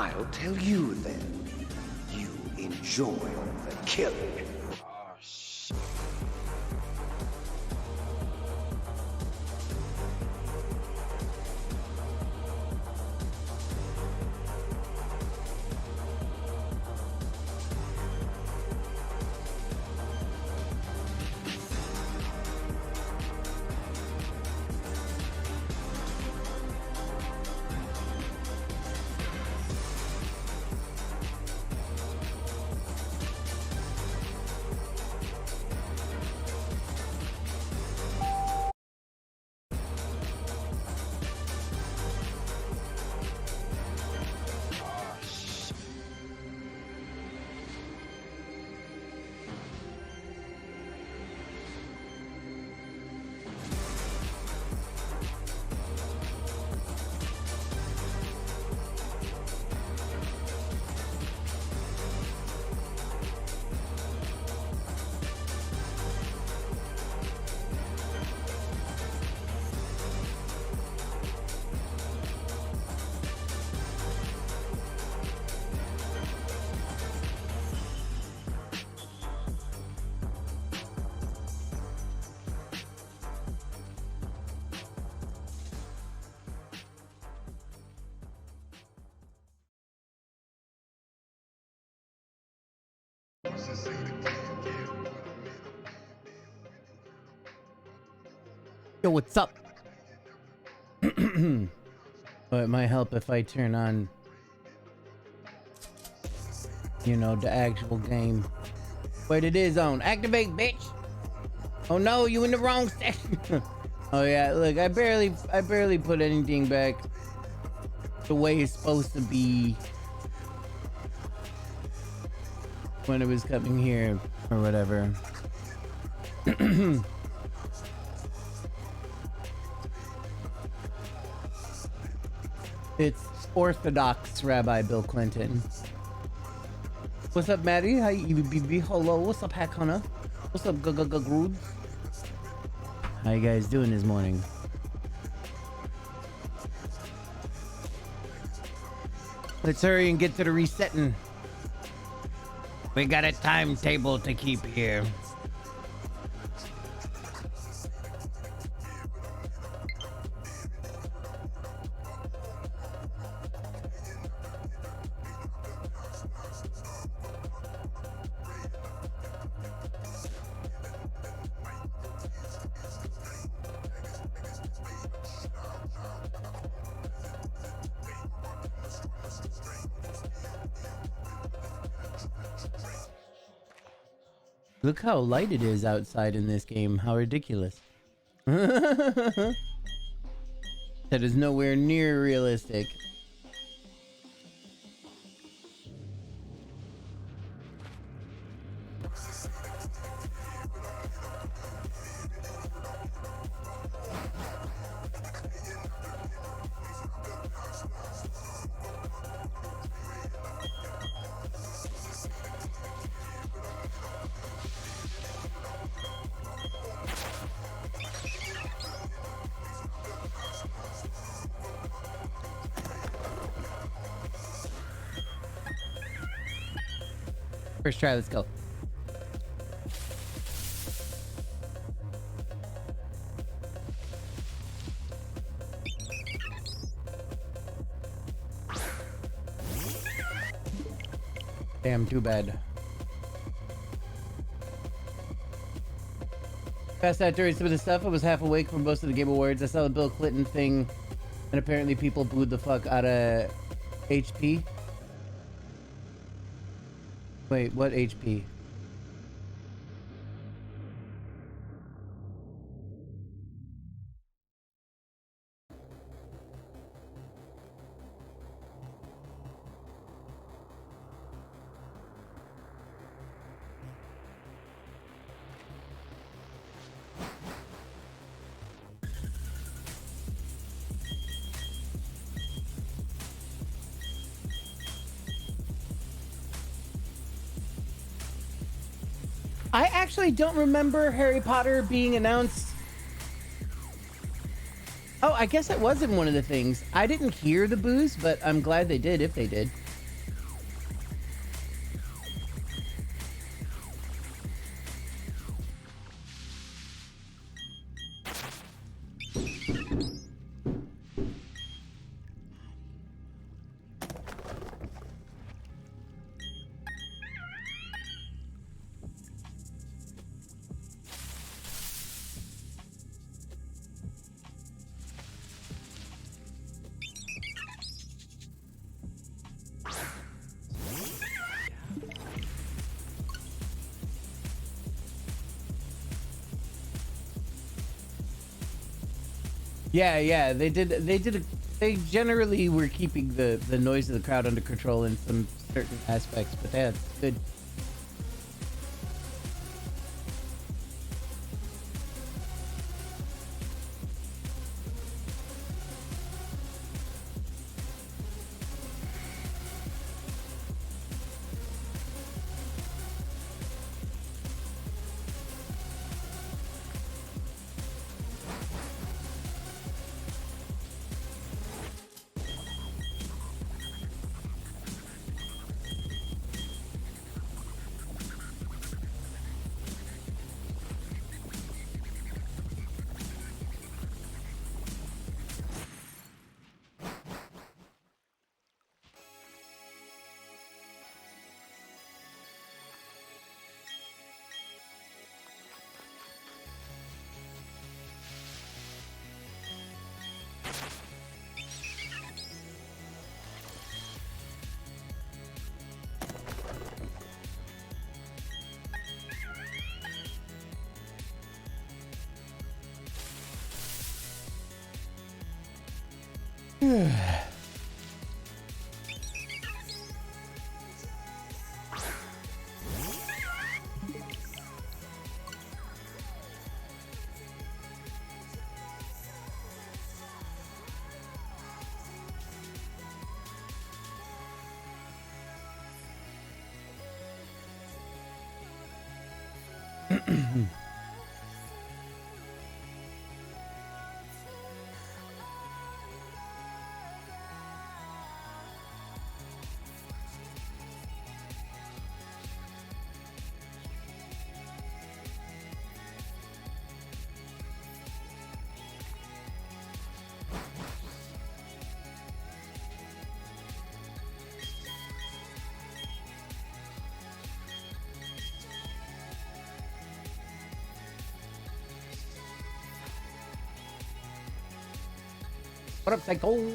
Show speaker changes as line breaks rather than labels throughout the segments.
I'll tell you then. You enjoy the killing.
Oh, shit.
Yo, what's up? Oh, it might help if I turn on, you know, the actual game. But it is on. Activate, bitch! Oh no, you in the wrong section. Oh yeah, look, I barely put anything back the way it's supposed to be when it was coming here or whatever. It's Orthodox Rabbi Bill Clinton. What's up, Maddie? Hi, EBB. Hello. What's up, Hakana? What's up, Grood? How you guys doing this morning? Let's hurry and get to the resetting. We got a timetable to keep here. Look how light it is outside in this game. How ridiculous. That is nowhere near realistic. First try, let's go. Damn, too bad. Fast out during some of the stuff. I was half awake for most of the Game Awards. I saw the Bill Clinton thing, and apparently people booed the fuck out of HP. Wait, what HP? I actually don't remember Harry Potter being announced. Oh, I guess it wasn't one of the things. I didn't hear the boos, but I'm glad they did, if they did. Yeah, they generally were keeping the noise of the crowd under control in some certain aspects, but that's good. What up, Psycho?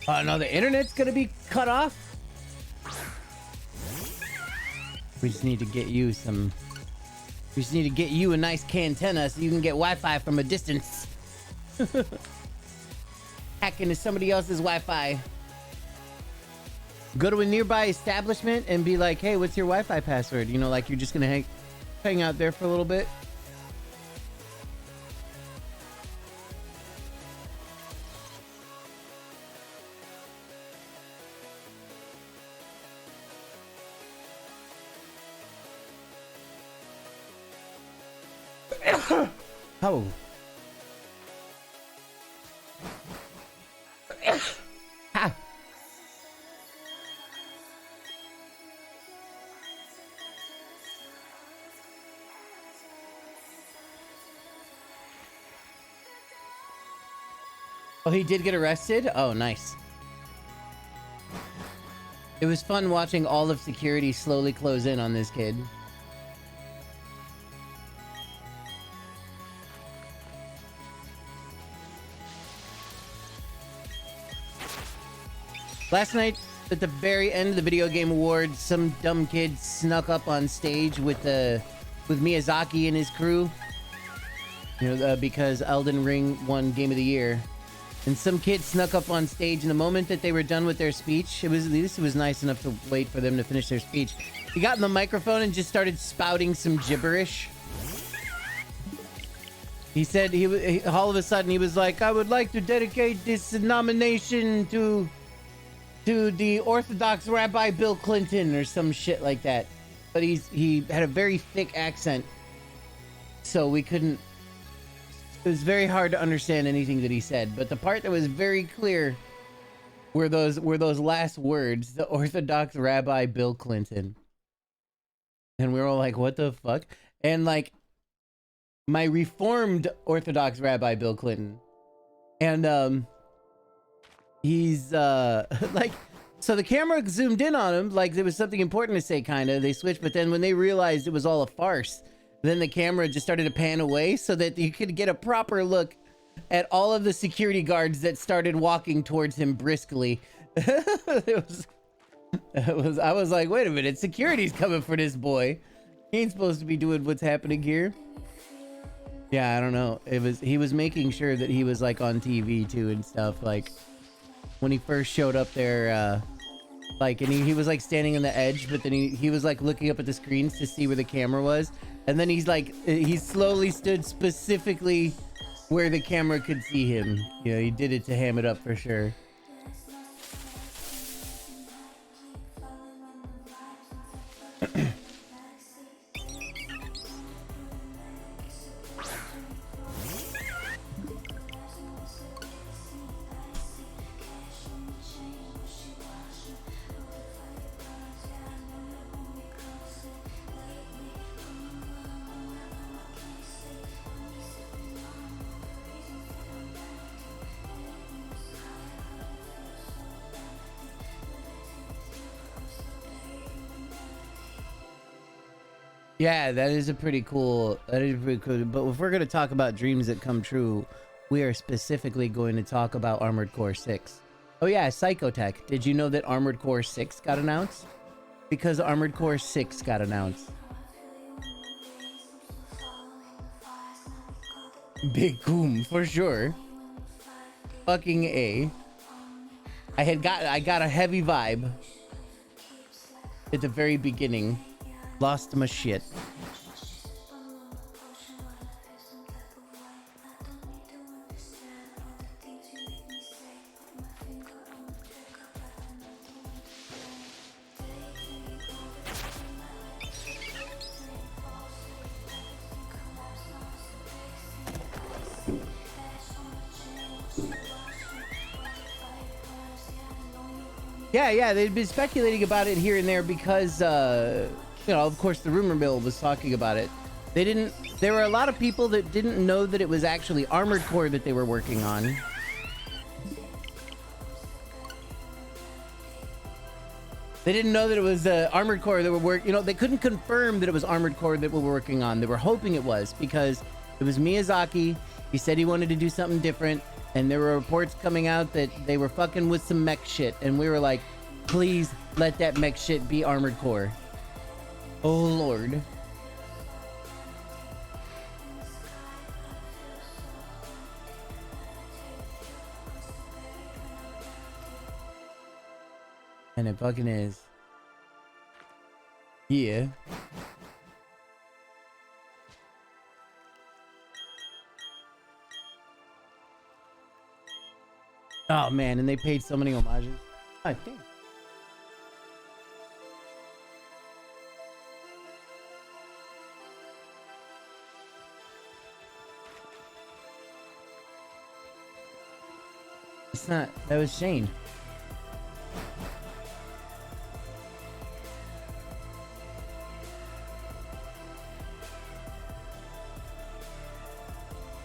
No, the internet's gonna be cut off. We just need to get you some. We just need to get you a nice cantenna so you can get Wi-Fi from a distance. Hack into somebody else's Wi-Fi. Go to a nearby establishment and be like, "Hey, what's your Wi-Fi password?" You know, like you're just gonna hang out there for a little bit. Oh. Ha. Oh, he did get arrested? Oh, nice. It was fun watching all of security slowly close in on this kid. Last night, at the very end of the video game awards, some dumb kid snuck up on stage with Miyazaki and his crew. You know, because Elden Ring won Game of the Year, and some kid snuck up on stage. In the moment that they were done with their speech, at least it was nice enough to wait for them to finish their speech. He got in the microphone and just started spouting some gibberish. He said all of a sudden he was like, "I would like to dedicate this nomination to the Orthodox Rabbi Bill Clinton," or some shit like that. But he had a very thick accent, so we couldn't. It was very hard to understand anything that he said. But the part that was very clear were those last words: the Orthodox Rabbi Bill Clinton. And we were all like, "What the fuck?" And like, my Reformed Orthodox Rabbi Bill Clinton, and he's like, so the camera zoomed in on him like there was something important to say, kind of. They switched, but then when they realized it was all a farce, then the camera just started to pan away so that you could get a proper look at all of the security guards that started walking towards him briskly. I was like, wait a minute, security's coming for this boy. He ain't supposed to be doing what's happening here. Yeah, I don't know. He was making sure that he was like on TV too and stuff. Like when he first showed up there, like, and he was like standing on the edge, but then he was like looking up at the screens to see where the camera was. And then he's like, he slowly stood specifically where the camera could see him. You know, he did it to ham it up for sure. Yeah, that is a pretty cool. That is pretty cool. But if we're going to talk about dreams that come true, we are specifically going to talk about Armored Core 6. Oh yeah, Psychotech. Did you know that Armored Core 6 got announced? Because Armored Core 6 got announced. Big boom for sure. Fucking A. I got a heavy vibe at the very beginning. Lost my shit. Yeah, they've been speculating about it here and there because, you know, of course, the rumor mill was talking about it. There were a lot of people that didn't know that it was actually Armored Core that they were working on. They didn't know that it was Armored Core that were working. You know, they couldn't confirm that it was Armored Core that we were working on. They were hoping it was because it was Miyazaki. He said he wanted to do something different. And there were reports coming out that they were fucking with some mech shit. And we were like, please let that mech shit be Armored Core. Oh, Lord. And it fucking is. Yeah. Oh, man. And they paid so many homages. I think. It's not. That was Shane.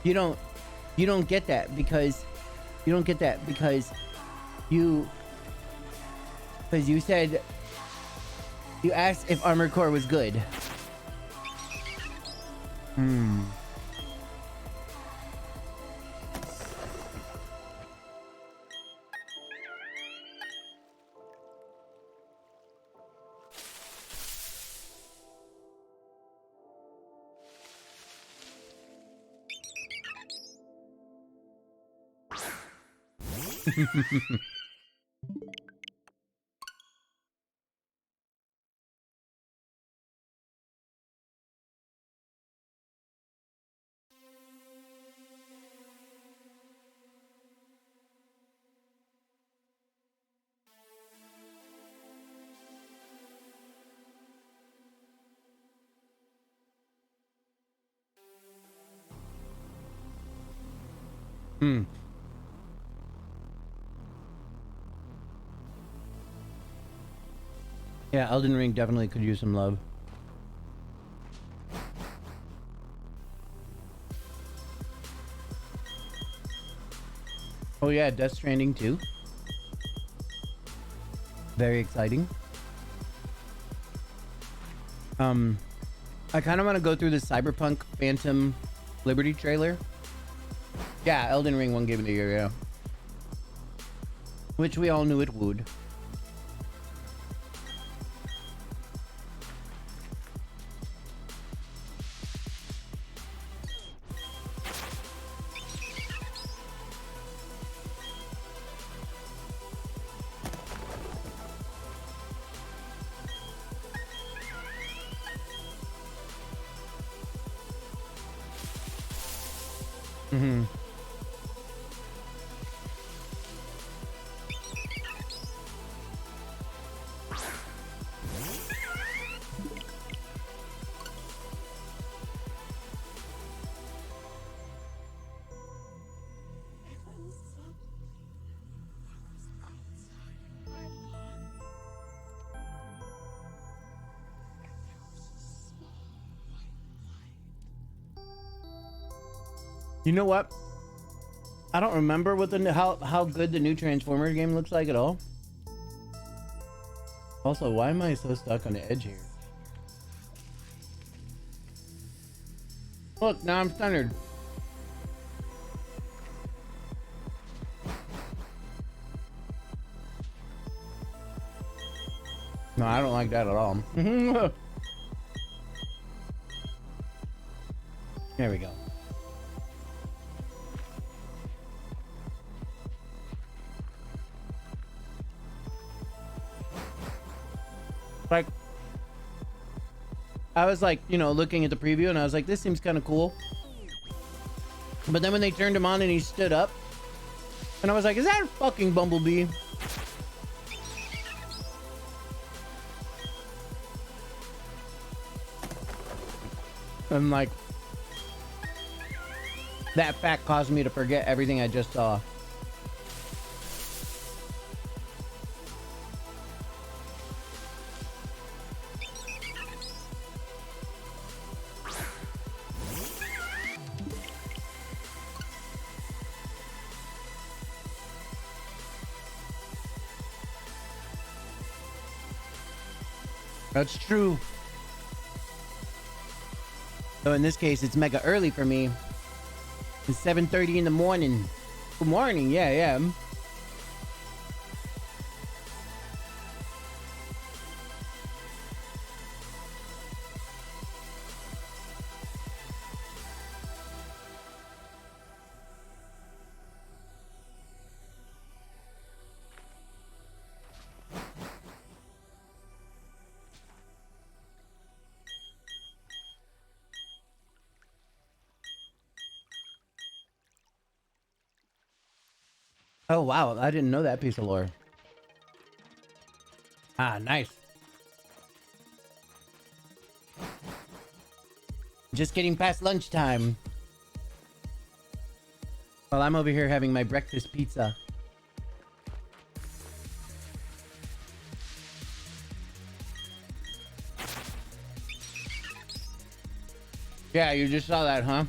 You don't get that because you said you asked if Armored Core was good. Hmm. Hmm. Yeah, Elden Ring definitely could use some love. Oh yeah, Death Stranding 2. Very exciting. I kind of want to go through the Cyberpunk Phantom Liberty trailer. Yeah, Elden Ring won Game of the Year, yeah. Which we all knew it would. Mm-hmm. You know what? I don't remember what the how good the new Transformers game looks like at all. Also, why am I so stuck on the edge here? Look, now I'm centered. No, I don't like that at all. There we go. Like, I was like, you know, looking at the preview and I was like, this seems kind of cool. But then when they turned him on and he stood up, and I was like, is that a fucking Bumblebee? And like, that fact caused me to forget everything I just saw. That's true. So in this case, it's mega early for me. It's 7:30 in the morning. Good morning. Yeah, yeah. Oh, wow. I didn't know that piece of lore. Ah, nice. Just getting past lunchtime. While I'm over here having my breakfast pizza. Yeah, you just saw that, huh?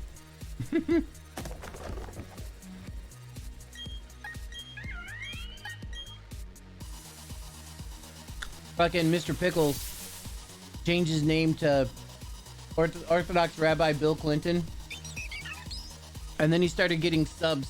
Fucking Mr. Pickles changed his name to Orthodox Rabbi Bill Clinton. And then he started getting subs.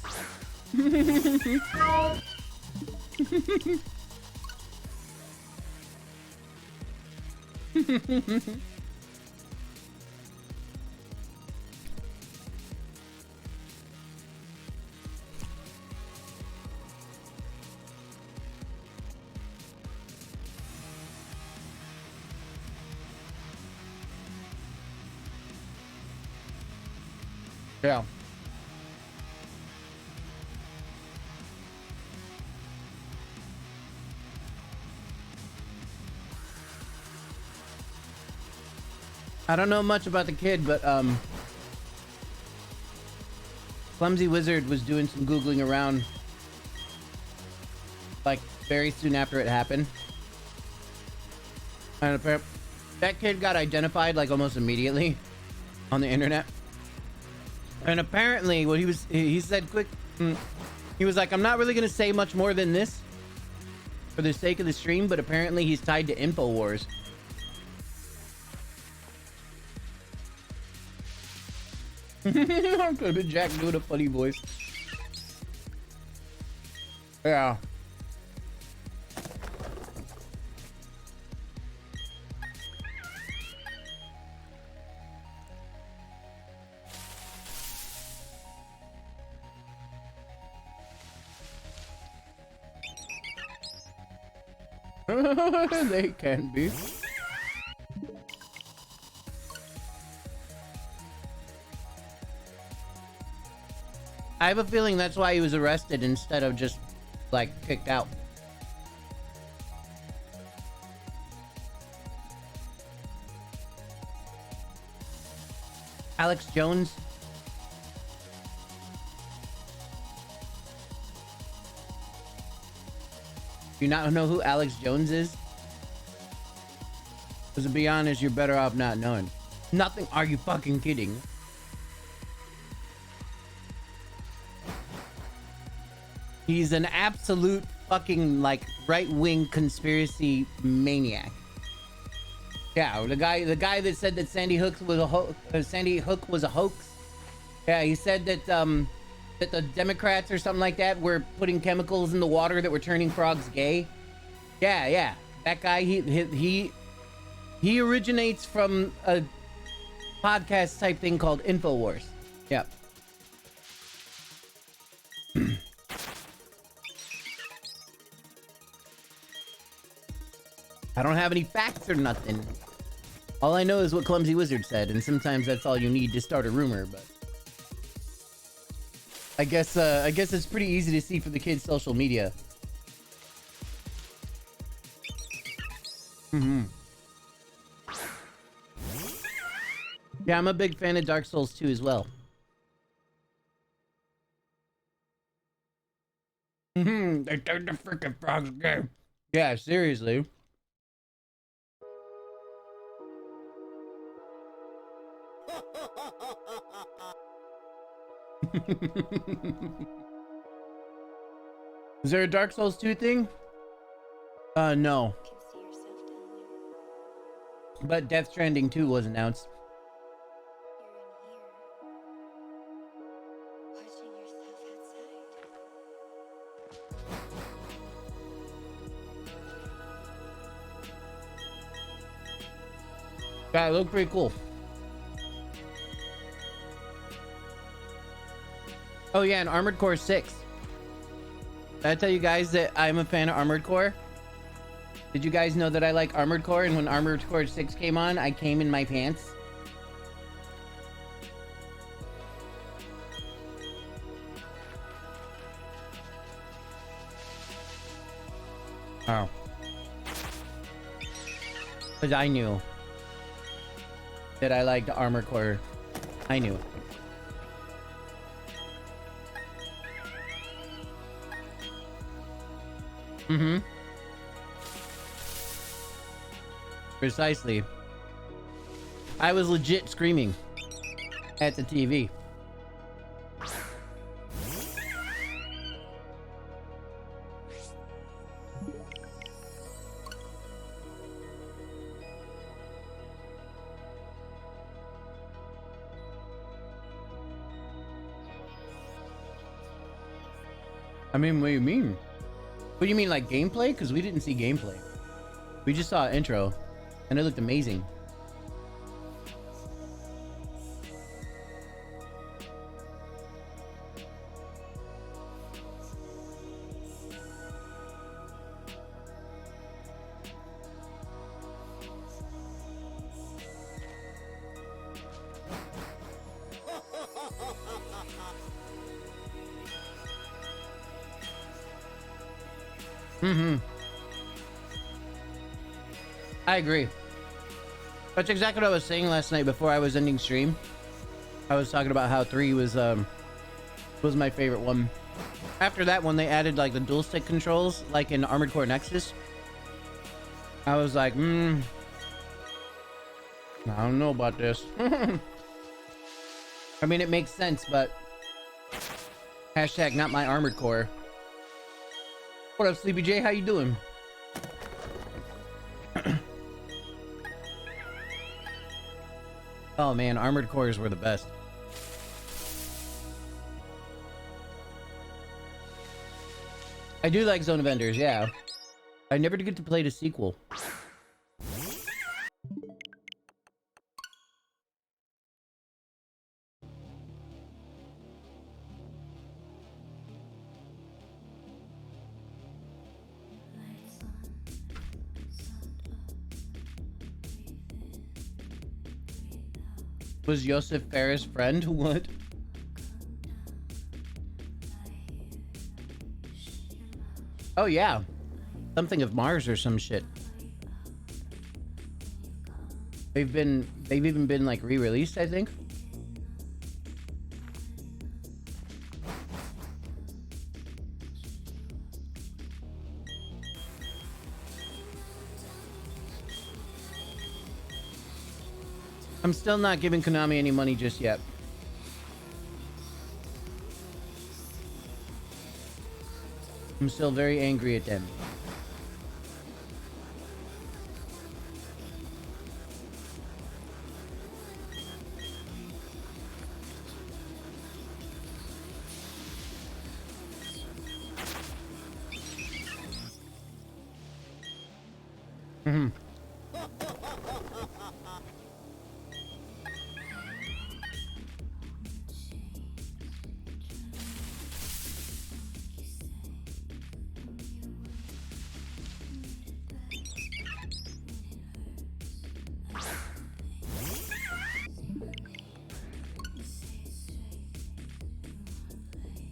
Yeah. I don't know much about the kid, but Clumsy Wizard was doing some Googling around like very soon after it happened. And that kid got identified like almost immediately on the internet. And apparently what he said He was like, I'm not really gonna say much more than this for the sake of the stream, but apparently he's tied to InfoWars. Could have been Jack doing a funny voice. Yeah. They can be. I have a feeling that's why he was arrested instead of just, like, kicked out. Alex Jones. Do you not know who Alex Jones is? Because to be honest, you're better off not knowing. Nothing. Are you fucking kidding? He's an absolute fucking, like, right-wing conspiracy maniac. Yeah, the guy that said that Sandy Hook was a hoax. Yeah, he said that that the Democrats or something like that were putting chemicals in the water that were turning frogs gay. Yeah. That guy, he originates from a podcast type thing called InfoWars. Yeah. I don't have any facts or nothing. All I know is what Clumsy Wizard said, and sometimes that's all you need to start a rumor, but I guess it's pretty easy to see for the kids' social media. Yeah, I'm a big fan of Dark Souls 2 as well. They turned the freaking frogs gay. Yeah, seriously. Is there a Dark Souls 2 thing? No. But Death Stranding 2 was announced. Yeah, it looked pretty cool. Oh yeah, and Armored Core 6. Did I tell you guys that I'm a fan of Armored Core? Did you guys know that I like Armored Core, and when Armored Core 6 came on, I came in my pants? Oh. Because I knew that I liked Armored Core. I knew. Precisely. I was legit screaming at the TV. I mean, what do you mean? What do you mean, like gameplay? Because we didn't see gameplay. We just saw an intro, and it looked amazing. I agree. That's exactly what I was saying last night before I was ending stream. I was talking about how 3 was my favorite one. After that one, they added like the dual stick controls, like in Armored Core Nexus. I was like, I don't know about this. I mean, it makes sense, but Hashtag not my armored core. What up, Sleepy J? How you doing? Oh man, armored cores were the best. I do like Zone of Enders, yeah. I never did get to play the sequel. Was Joseph Ferris' friend? What? Oh yeah. Something of Mars or some shit. They've even been like re-released, I think. I'm still not giving Konami any money just yet. I'm still very angry at them. Mm-hmm.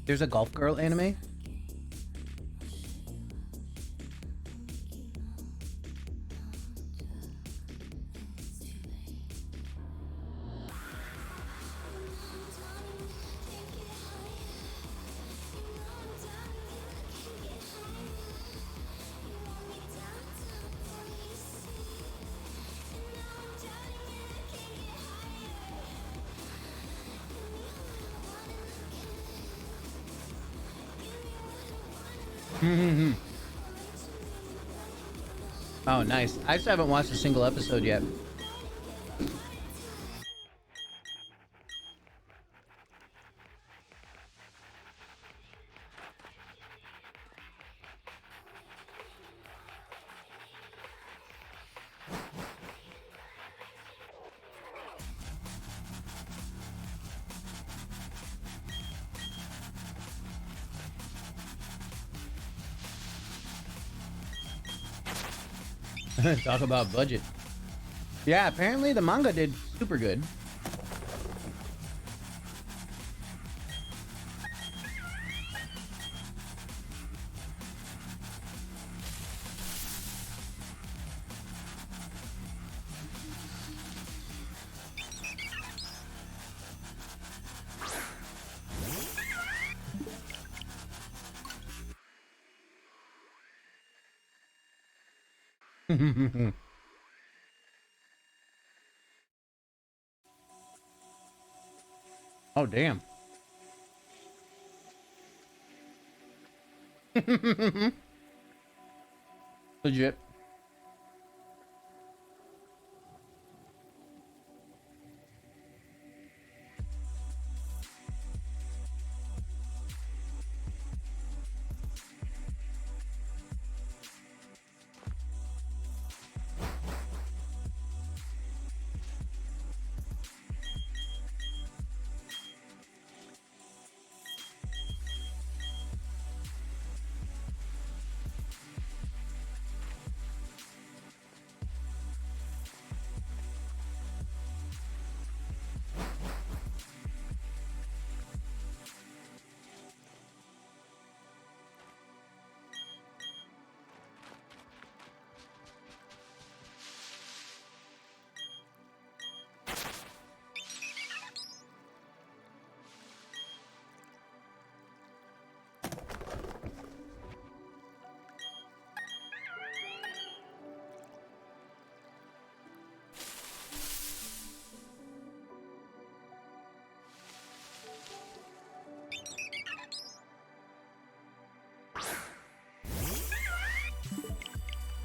There's a Golf Girl anime? Oh, nice. I still haven't watched a single episode yet. Talk about budget. Yeah, apparently the manga did super good. Oh, damn. Legit.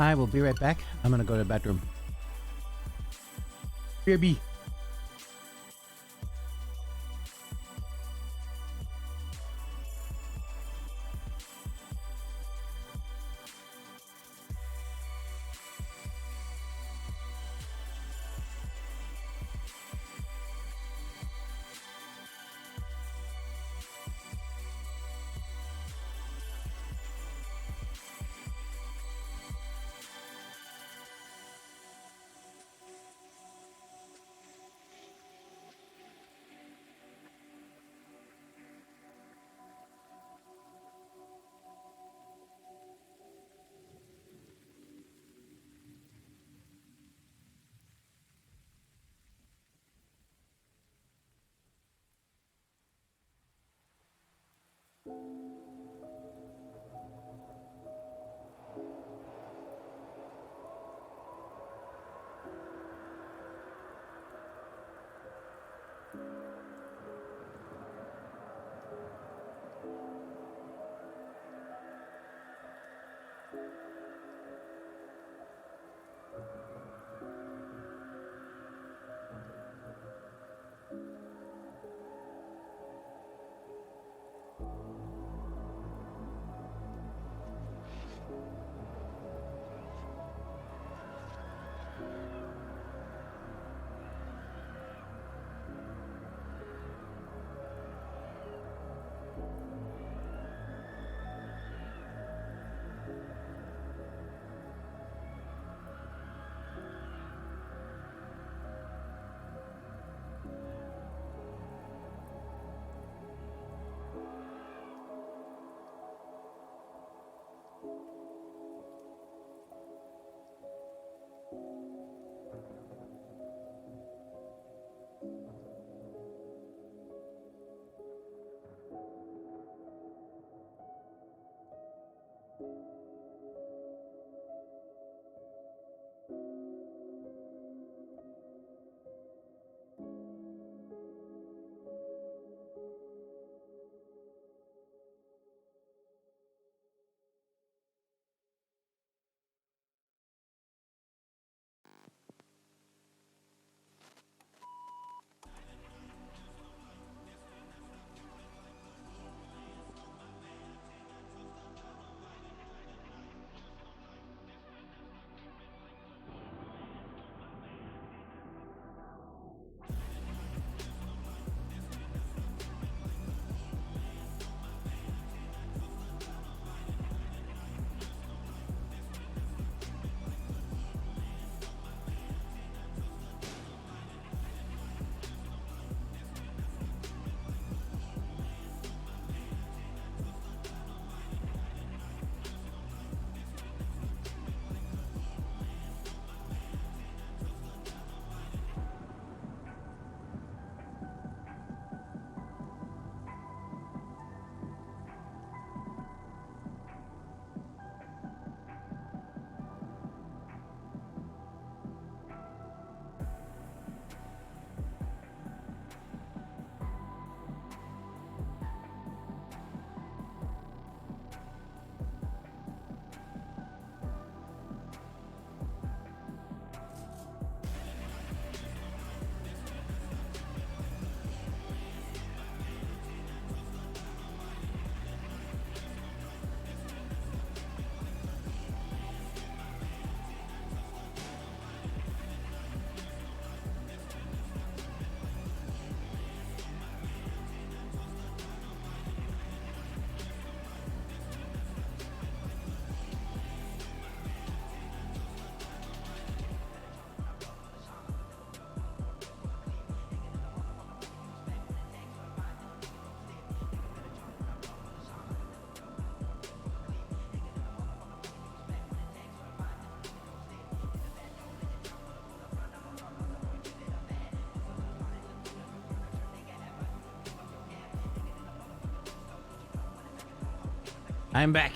I will be right back. I'm gonna go to the bathroom. BRB. I'm back.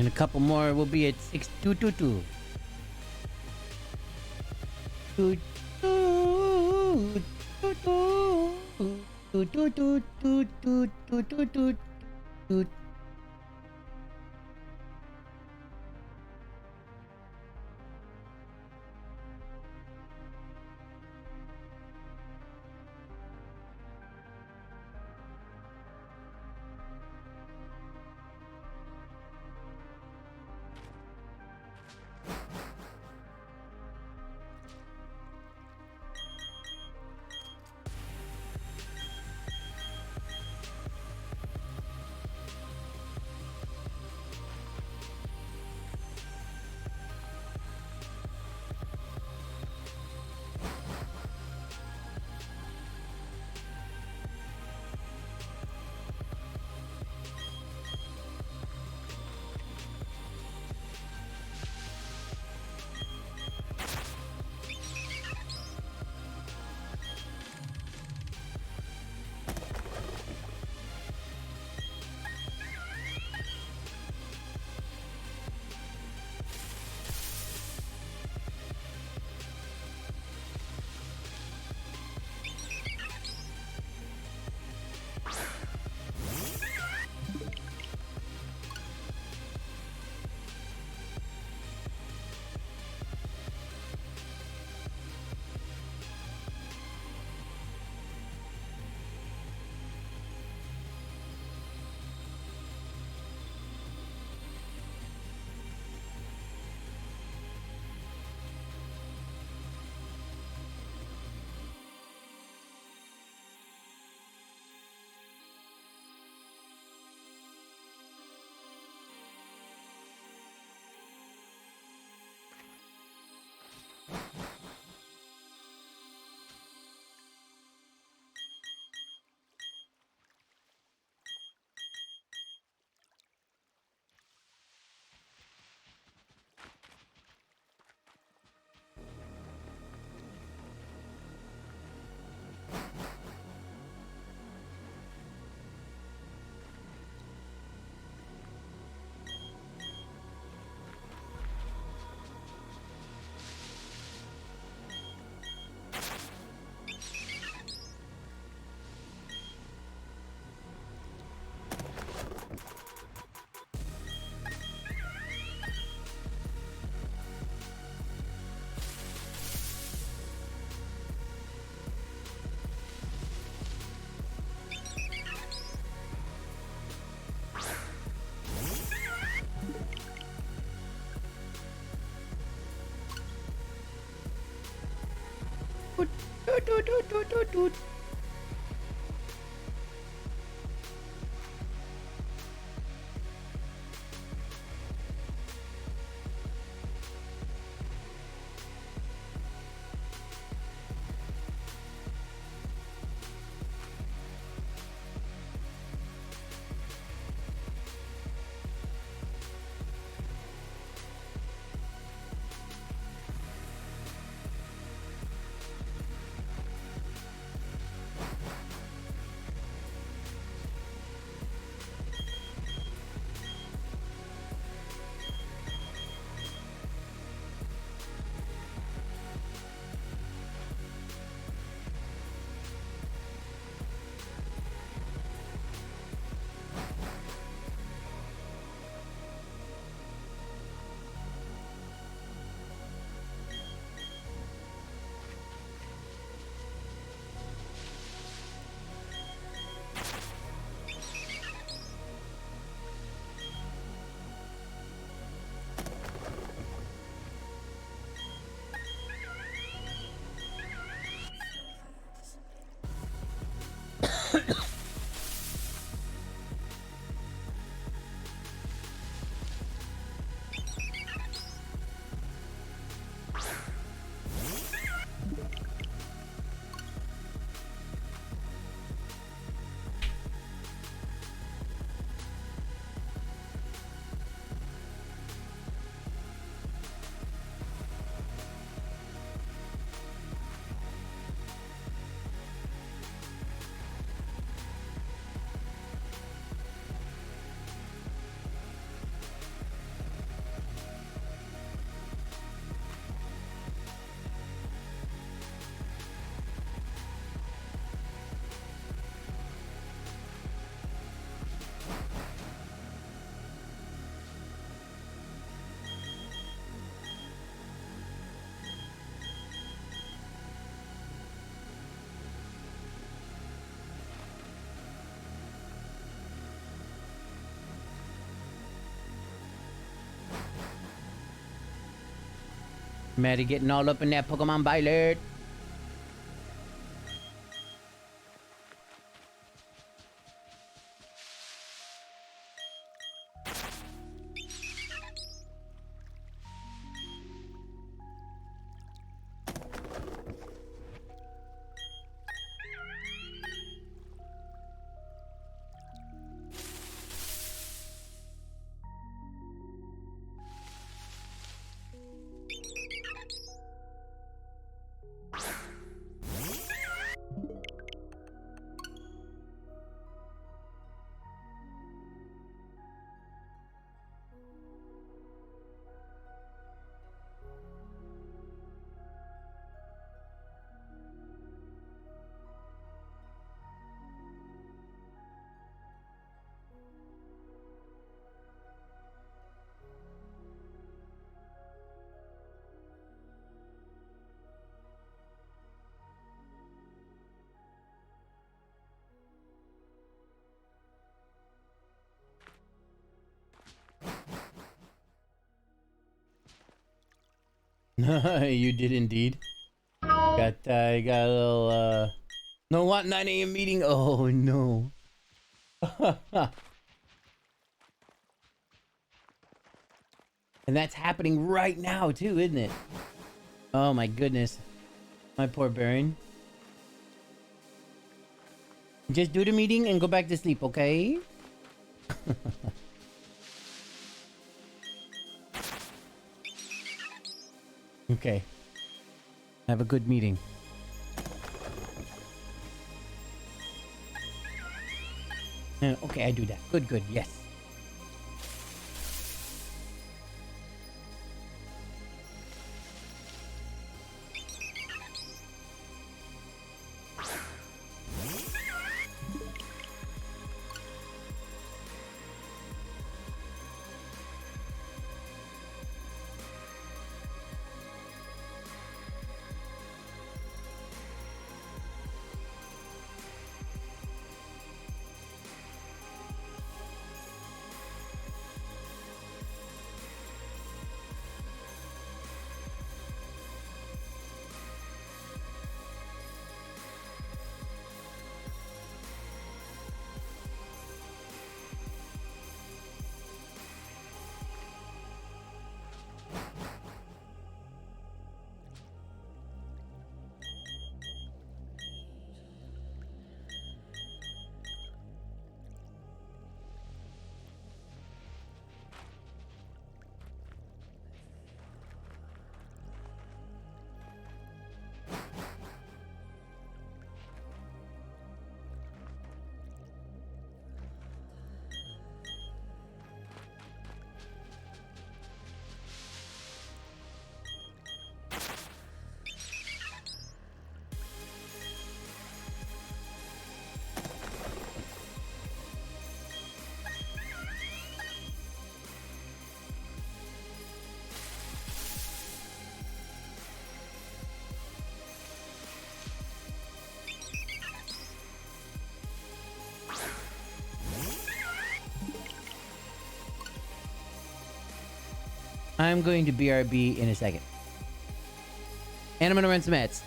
In a couple more, we'll be at 6222. Toot, toot, toot, toot, toot, toot, toot, toot, toot, toot, toot, toot. Toot, toot, toot, toot, toot, toot, toot. Maddie getting all up in that Pokemon Violet. You did indeed. You got a little no what 9 a.m. meeting. Oh no. And that's happening right now too, isn't it? Oh my goodness. My poor Baron. Just do the meeting and go back to sleep, okay? Okay. Have a good meeting. Okay, I do that. Good, good, yes. I'm going to BRB in a second. And I'm gonna run some ads.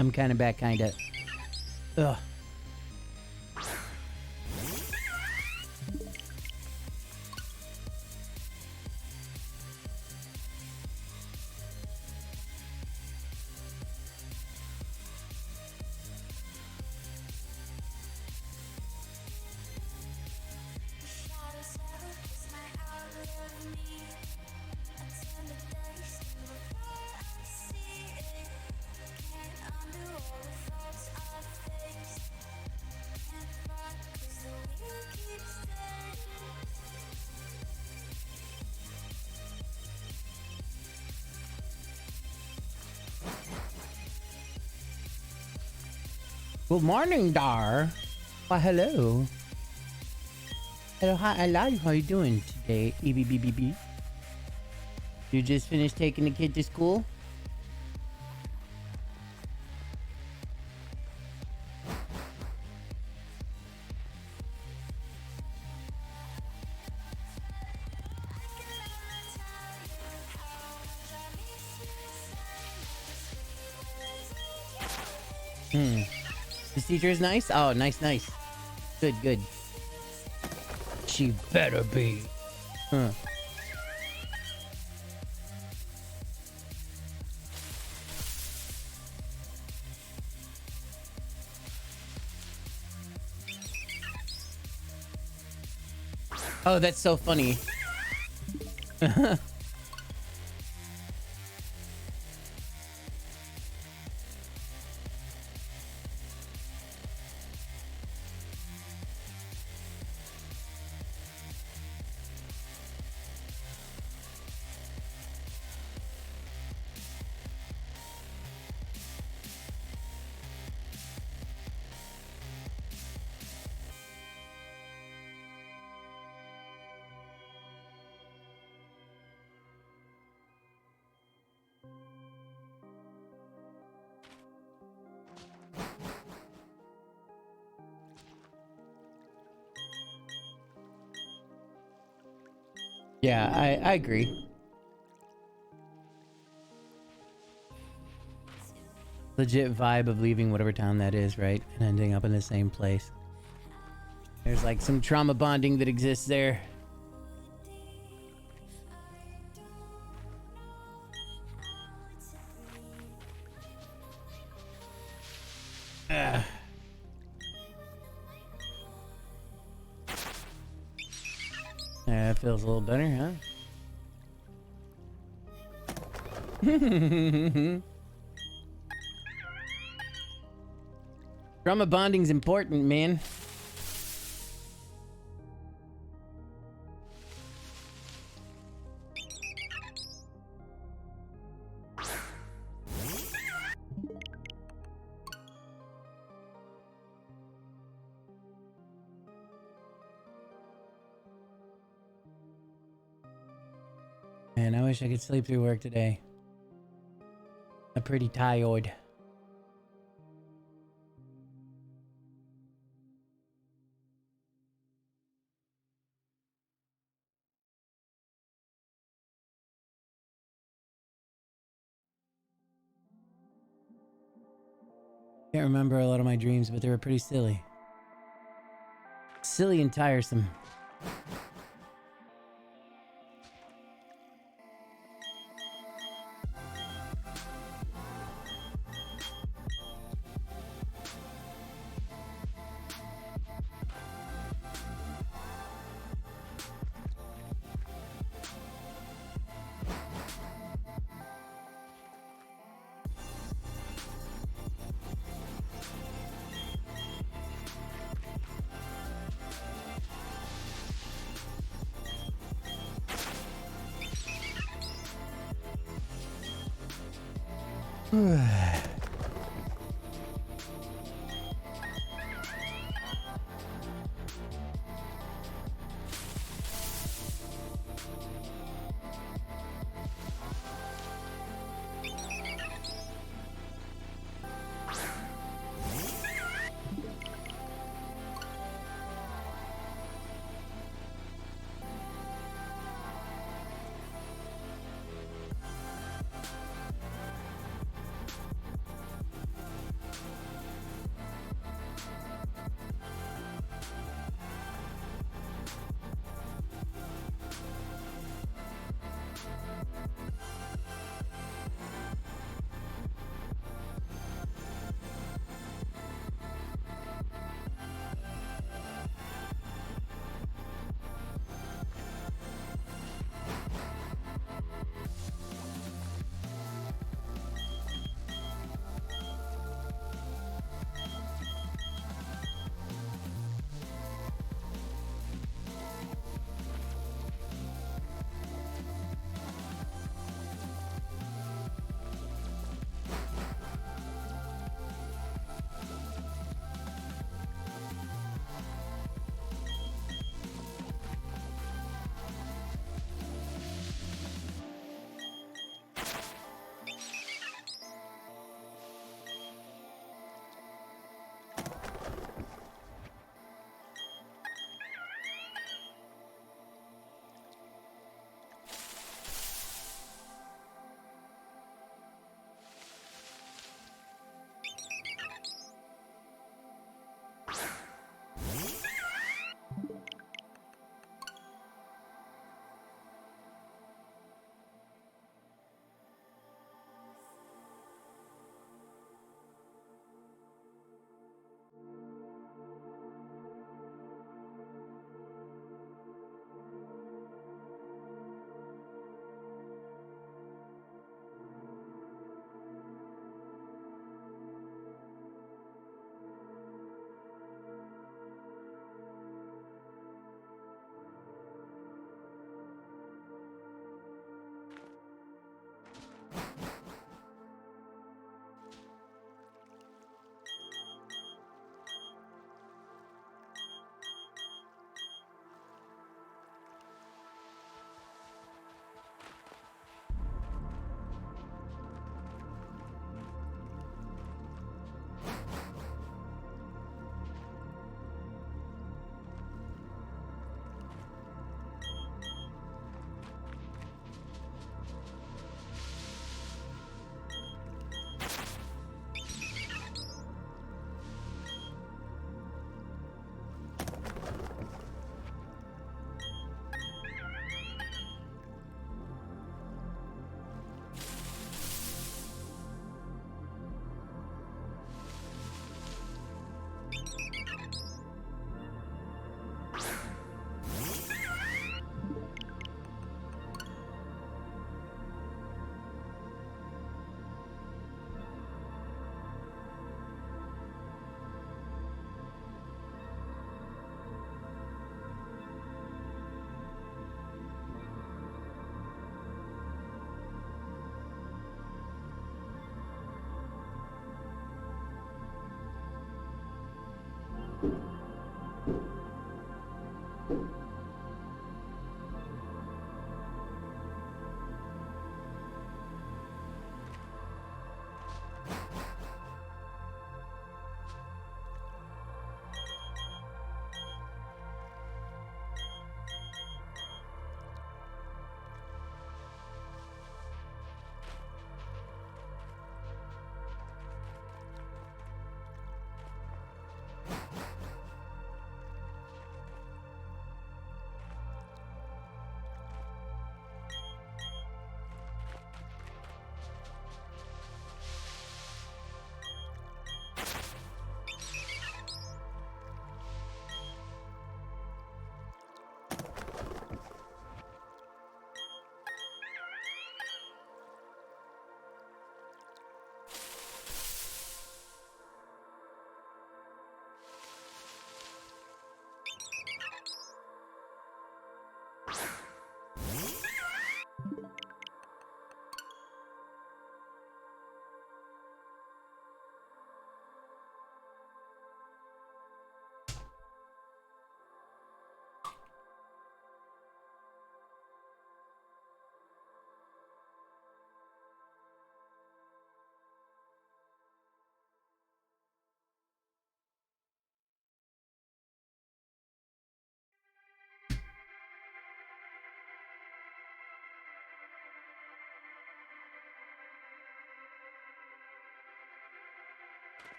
I'm kind of back, kind of. Ugh. Good morning, Dar. Why, hello. Hello, hi, hello. How you doing today, EBBBB? You just finished taking the kid to school? This teacher is nice? Oh, nice, nice. Good, good. She better be. Huh. Oh, that's so funny. Yeah, I agree. Legit vibe of leaving whatever town that is, right? And ending up in the same place. There's like some trauma bonding that exists there. Yeah, it feels a little better, huh? Trauma bonding's important, man. Man, I wish I could sleep through work today. I'm pretty tired. Can't remember a lot of my dreams, but they were pretty silly. Silly and tiresome.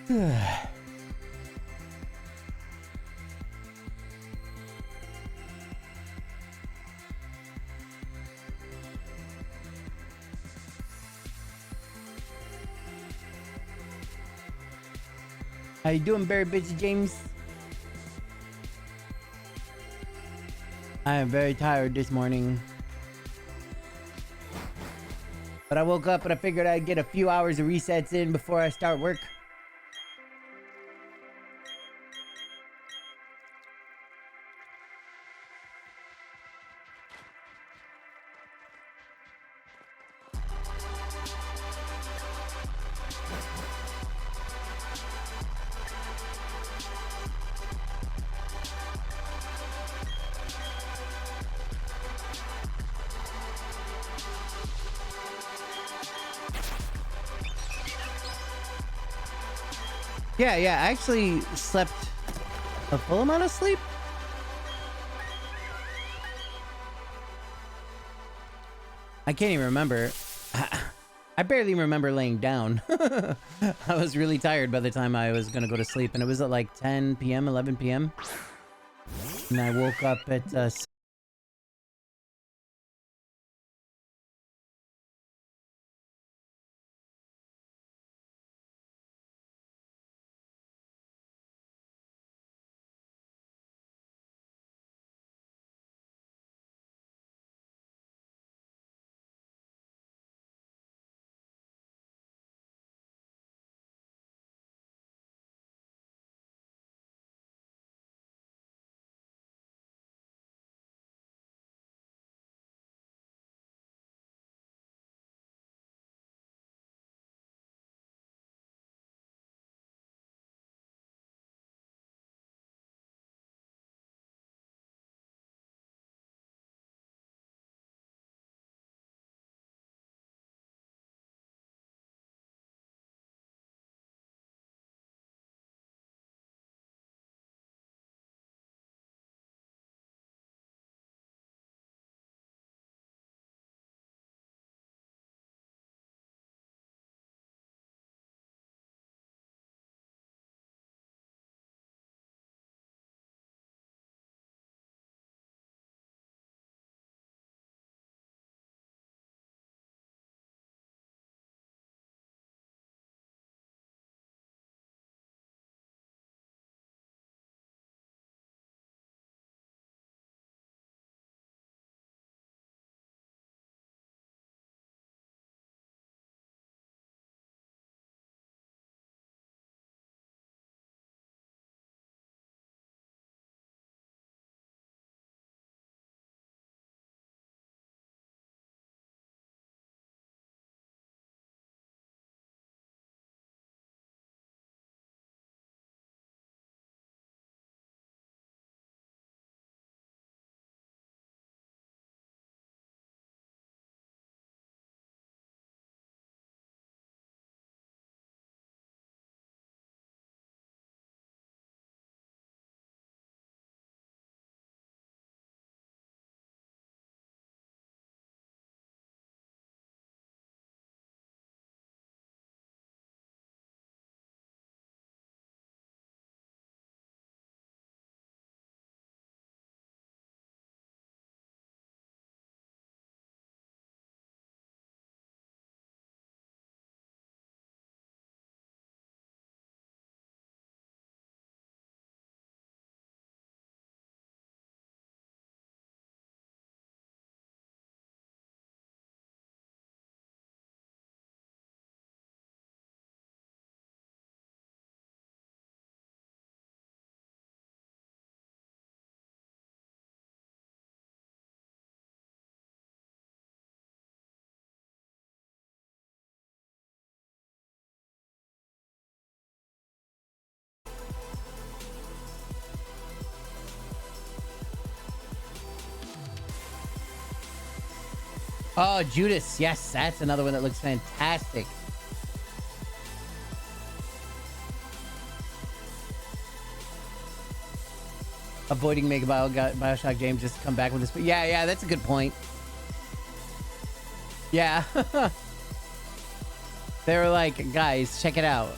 How you doing, Barry Bitch James? I am very tired this morning. But I woke up and I figured I'd get a few hours of resets in before I start work. Yeah, I actually slept a full amount of sleep. I can't even remember. I barely remember laying down. I was really tired by the time I was gonna go to sleep, and it was at like 10 p.m., 11 p.m. And I woke up at oh, Judas. Yes, that's another one that looks fantastic. Avoiding Mega Bioshock James just come back with this. But yeah, that's a good point. Yeah. They were like, guys, check it out.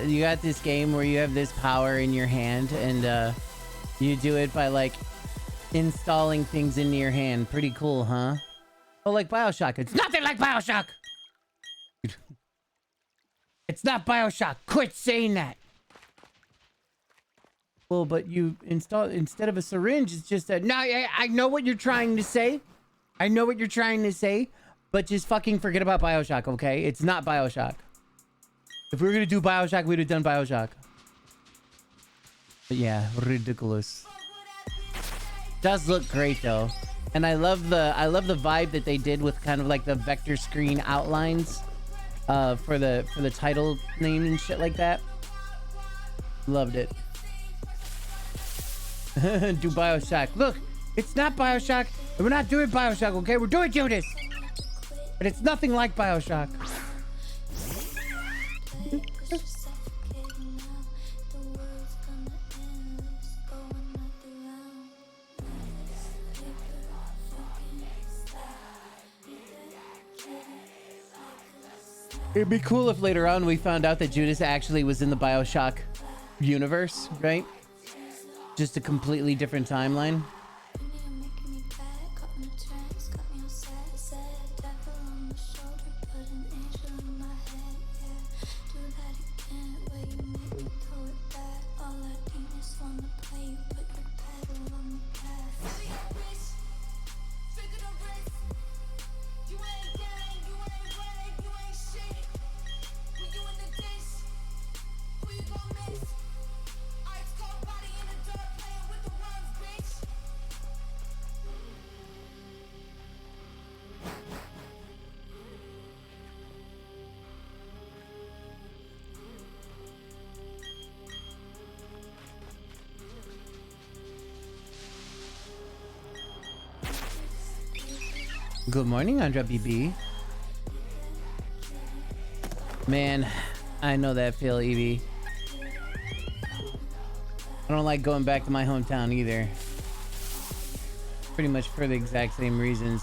You got this game where you have this power in your hand, and you do it by like installing things into your hand. Pretty cool, huh? Oh, like BioShock. It's nothing like BioShock. It's not BioShock. Quit saying that. Well, but you install instead of a syringe, it's just a. No, I know what you're trying to say. I know what you're trying to say, but just fucking forget about BioShock, okay? It's not BioShock. If we were gonna do BioShock, we'd have done BioShock. But yeah, ridiculous. Does look great though, and I love the vibe that they did with kind of like the vector screen outlines, for the title name and shit like that. Loved it. Do BioShock. Look, it's not BioShock. We're not doing BioShock, okay? We're doing Judas. But it's nothing like BioShock. It'd be cool if later on we found out that Judas actually was in the BioShock universe, right? Just a completely different timeline. Good morning, Andra BB. Man, I know that feel, Evie. I don't like going back to my hometown either. Pretty much for the exact same reasons.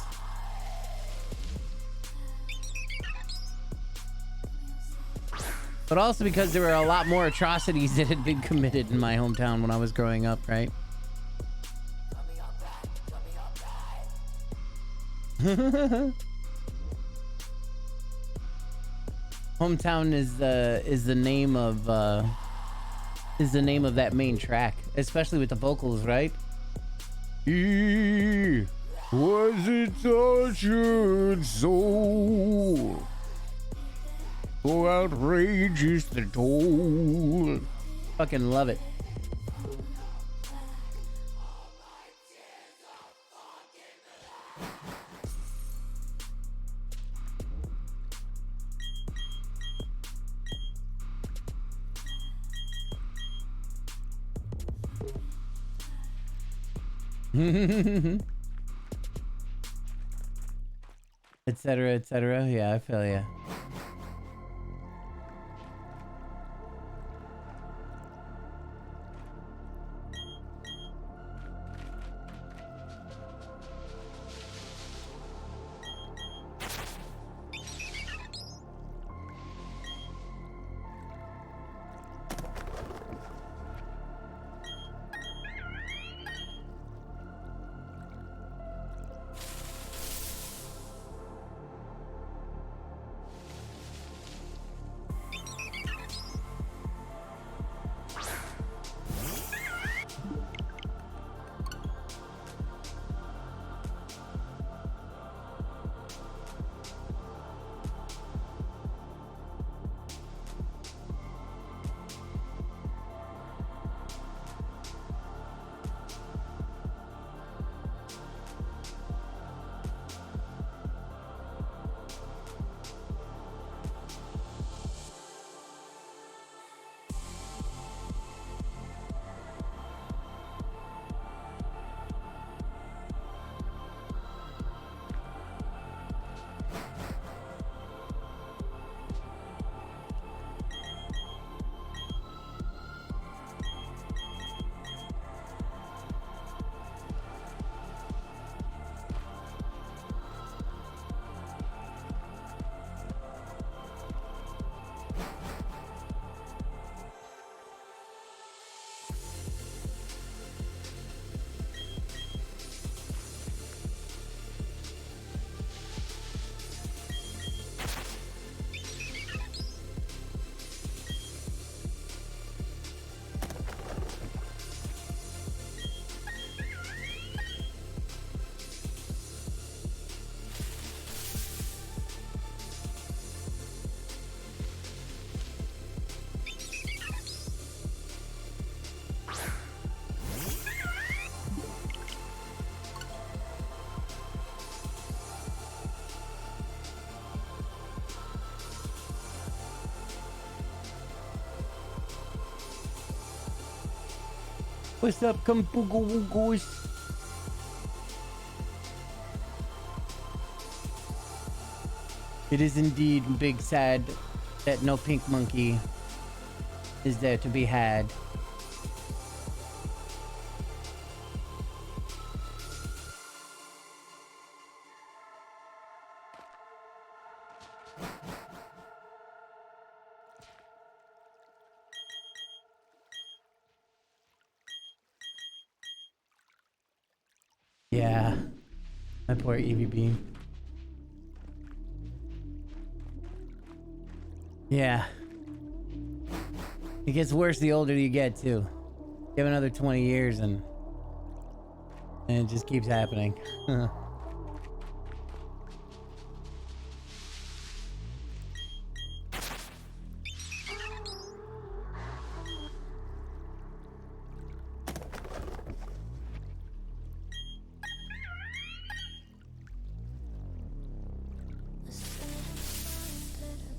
But also because there were a lot more atrocities that had been committed in my hometown when I was growing up, right? Hometown is the name of that main track, especially with the vocals, right? Was it tortured soul? So outrageous the toll. Fucking love it. Etc. etc. Yeah, I feel ya. What's up, Kumpugoogos? It is indeed big sad that no pink monkey is there to be had. Yeah, my poor Evie Bean. Yeah. It gets worse the older you get, too. You have another 20 years and it just keeps happening.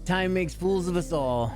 Time makes fools of us all.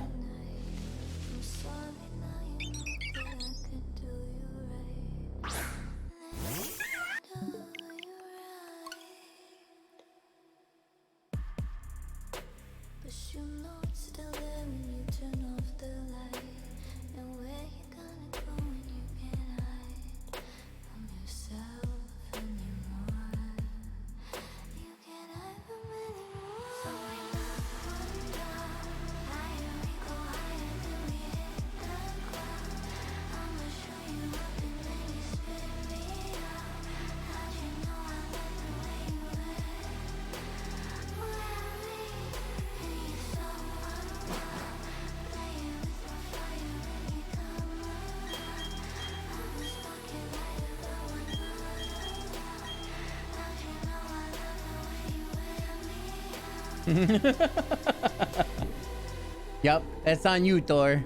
Yep, that's on you, Thor.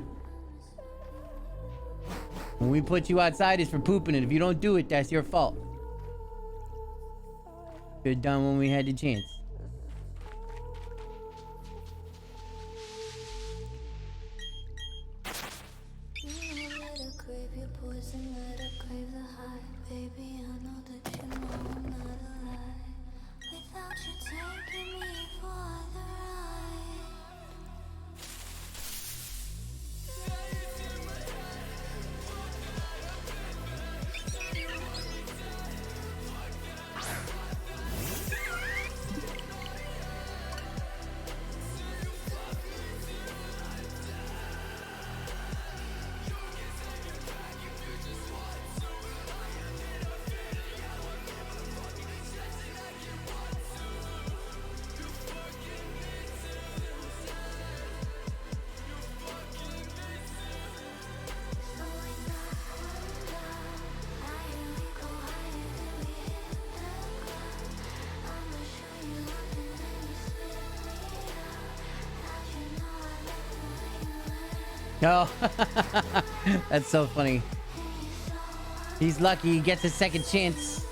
When we put you outside, it's for pooping it. If you don't do it, that's your fault. Should've done when we had the chance. Oh, that's so funny. He's lucky he gets a second chance.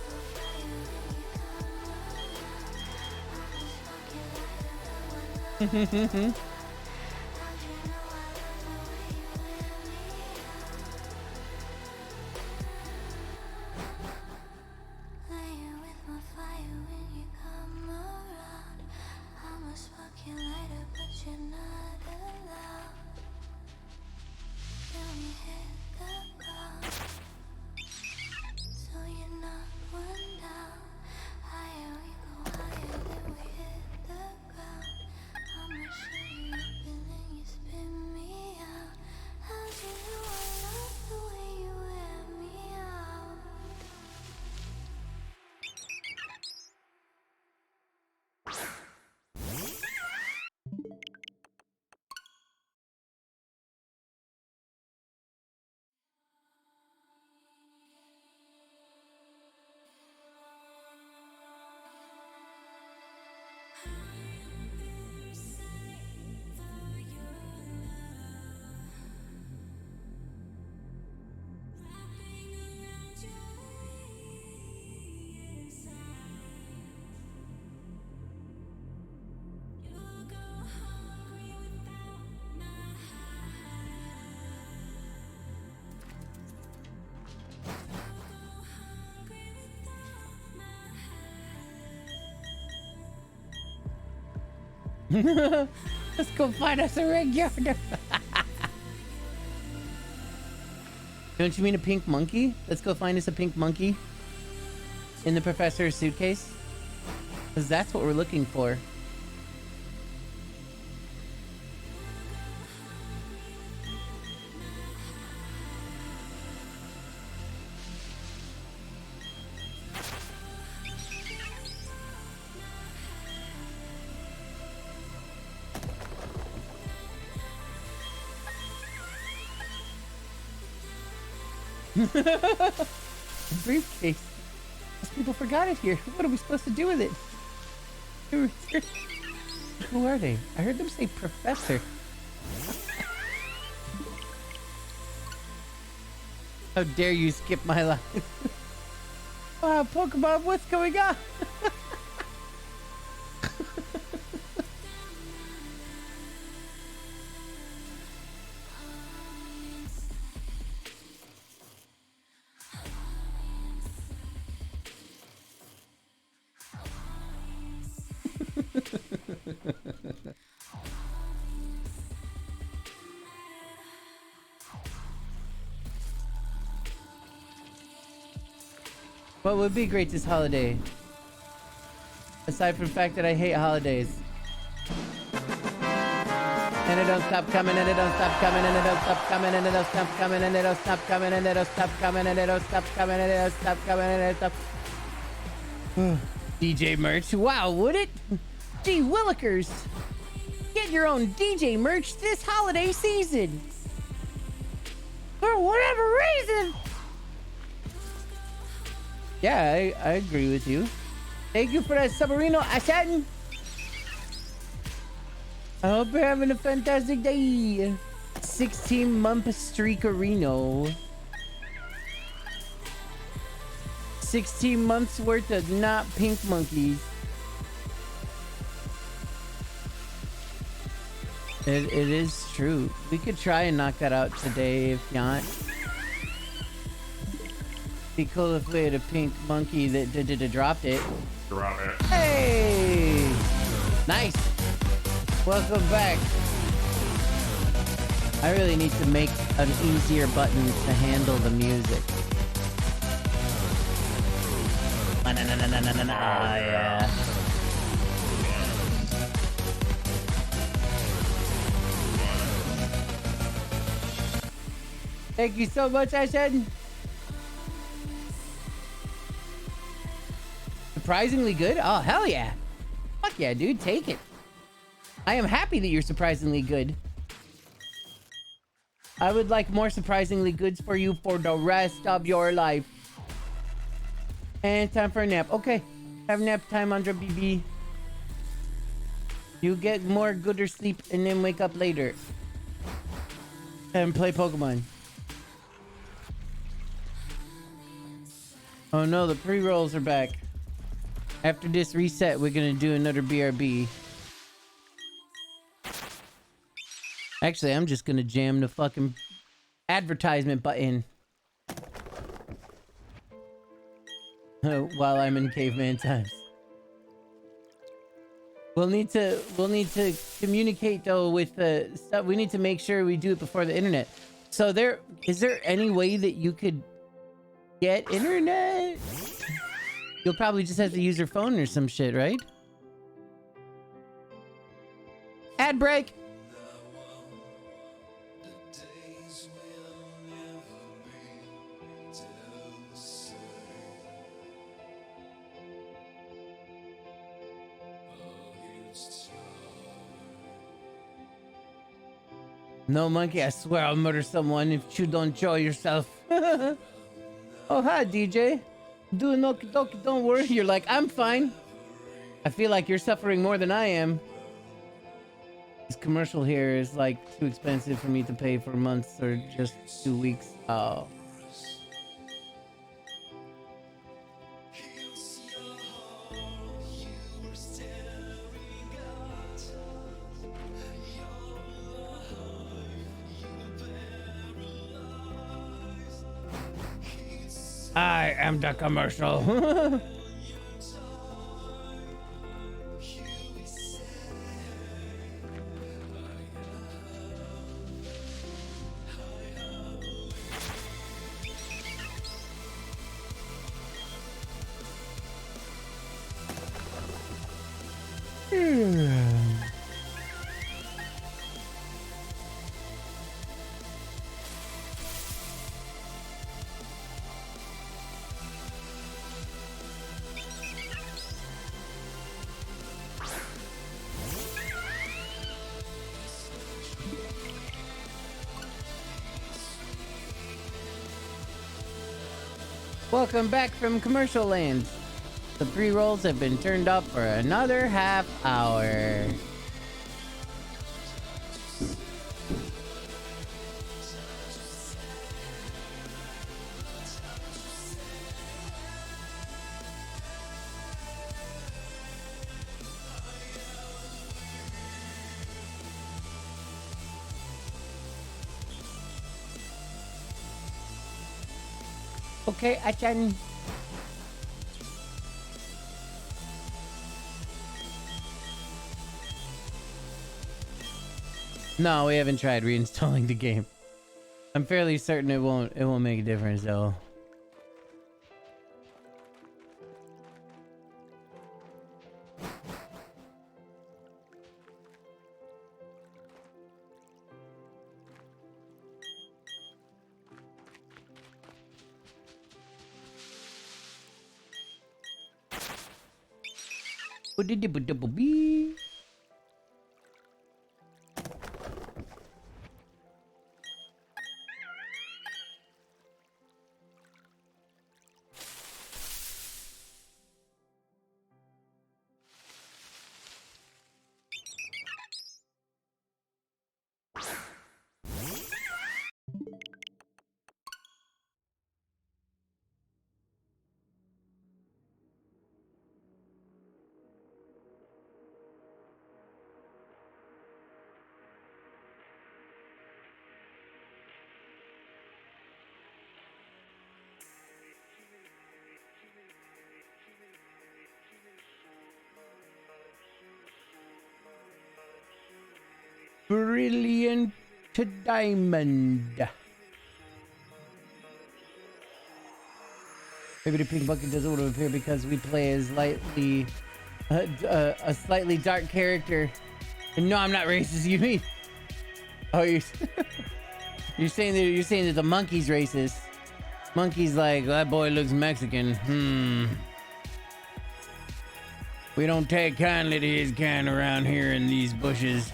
Let's go find us a regular. Don't you mean a pink monkey? Let's go find us a pink monkey in the professor's suitcase. Because that's what we're looking for. The briefcase. Those people forgot it here. What are we supposed to do with it? Who are they? I heard them say professor. How dare you skip my life? Wow, Pokemon, what's going on? What would be great this holiday? Aside from the fact that I hate holidays. And it don't stop coming, and it don't stop coming, and it don't stop coming, and it don't stop coming, and it don't stop coming, and it don't stop coming, and it don't stop coming, and it don't stop coming, and it don't stop. DJ merch. Wow, would it? Gee Willikers. Get your own DJ merch this holiday season. For whatever reason. Yeah, I agree with you. Thank you for that submarino, Ashen. I hope you're having a fantastic day. 16-month streakerino. 16 months worth of not pink monkeys. It is true. We could try and knock that out today if you want. Be cool if we had a pink monkey that dropped it.
Drop it.
Hey! Nice! Welcome back. I really need to make an easier button to handle the music. Yeah. Thank you so much, Ashen. Surprisingly good? Oh, hell yeah. Fuck yeah, dude. Take it. I am happy that you're surprisingly good. I would like more surprisingly goods for you for the rest of your life. And time for a nap. Okay. Have nap time, Andra BB. You get more gooder sleep and then wake up later. And play Pokemon. Oh no, the pre-rolls are back. After this reset, we're gonna do another BRB. Actually, I'm just gonna jam the fucking advertisement button while I'm in caveman times. We'll need to communicate though with the stuff. We need to make sure we do it before the internet. So is there any way that you could get internet? You'll probably just have to use your phone or some shit, right? Ad break. No, monkey, I swear I'll murder someone if you don't show yourself. Oh, hi, DJ. Doing okie dokie, don't worry. You're like, I'm fine. I feel like you're suffering more than I am. This commercial here is like too expensive for me to pay for months or just 2 weeks. Oh. I am the commercial. Welcome back from commercial land. The pre-rolls have been turned up for another half hour. Okay, Achan. No, we haven't tried reinstalling the game. I'm fairly certain it won't make a difference though. Brilliant diamond. Maybe the pink bucket doesn't want to appear because we play as a slightly dark character. And no, I'm not racist. You mean? Oh, you're saying that the monkey's racist. Monkey's like, that boy looks Mexican. We don't take kindly to his kind around here in these bushes.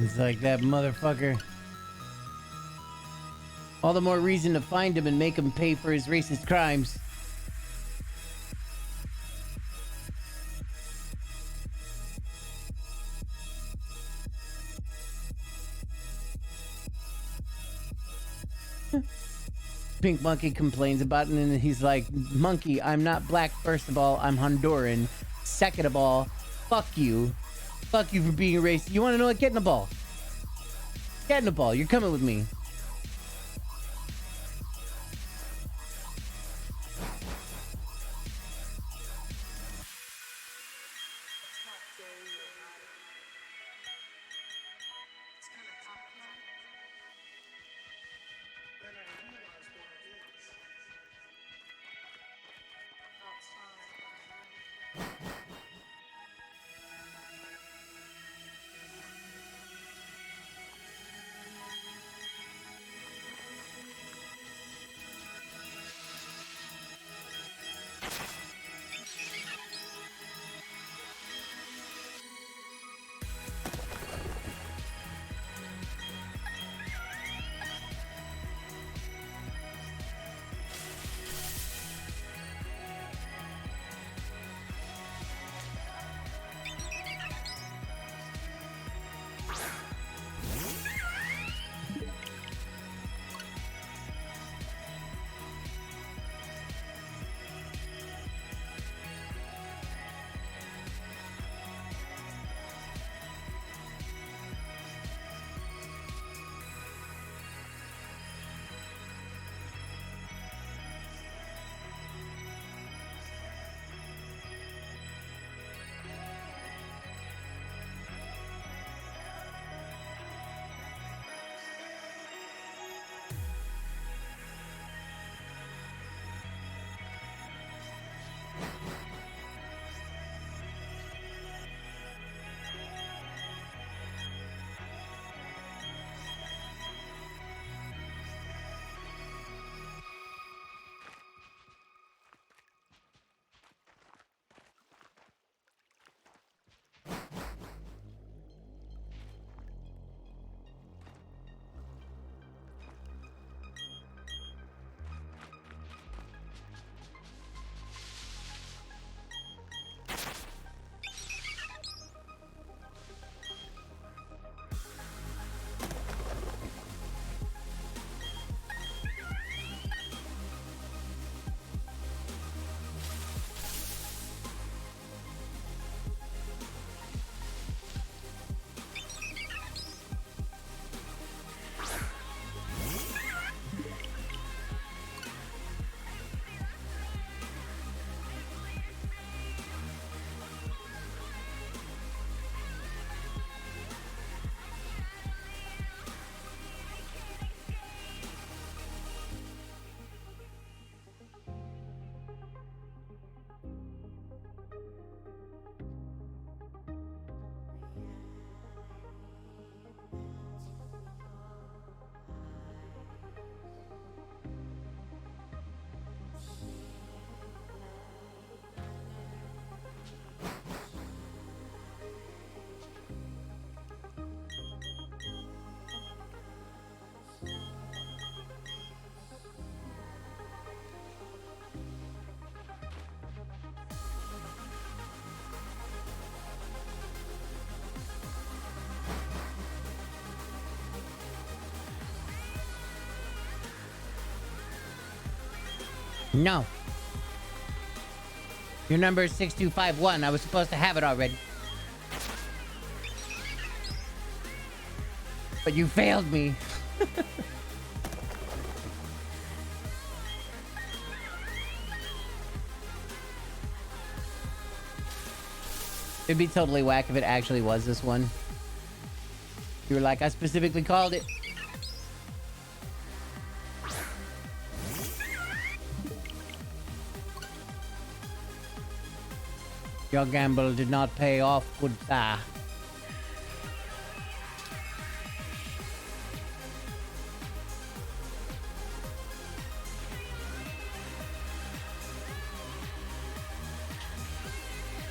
It's like that motherfucker. All the more reason to find him and make him pay for his racist crimes. Pink Monkey complains about it and he's like, Monkey, I'm not black, first of all, I'm Honduran. Second of all, fuck you. Fuck you for being a racist. You wanna know what? Get in the ball. Get in the ball. You're coming with me. No. Your number is 6251. I was supposed to have it already. But you failed me. It'd be totally whack if it actually was this one. You were like, I specifically called it. Your gamble did not pay off, good sir.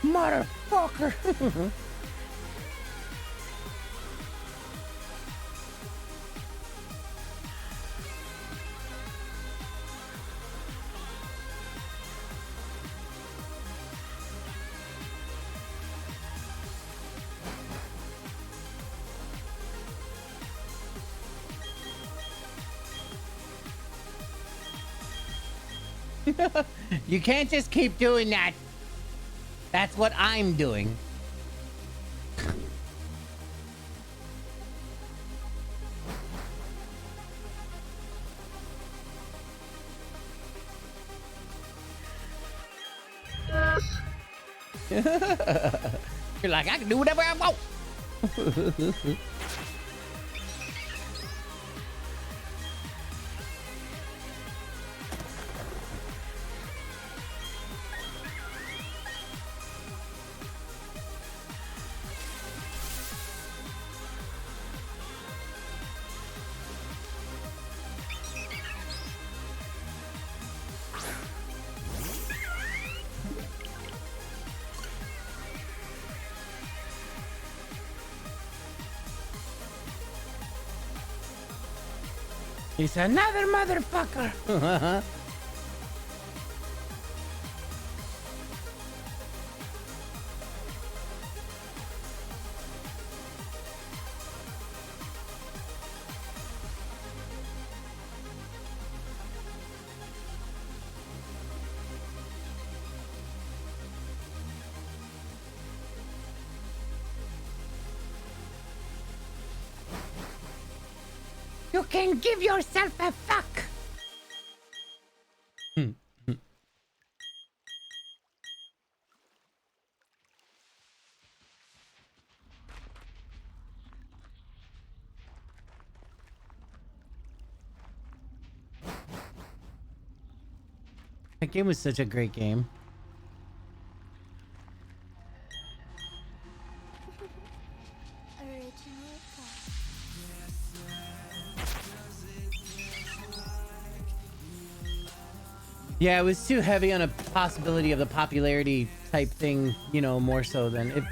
Motherfucker. You can't just keep doing that. That's what I'm doing. You're like, I can do whatever I want. He's another motherfucker. You can give yourself a fuck. That game was such a great game. Yeah, it was too heavy on a possibility of the popularity type thing, you know, more so than it.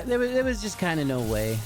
There was just kind of no way.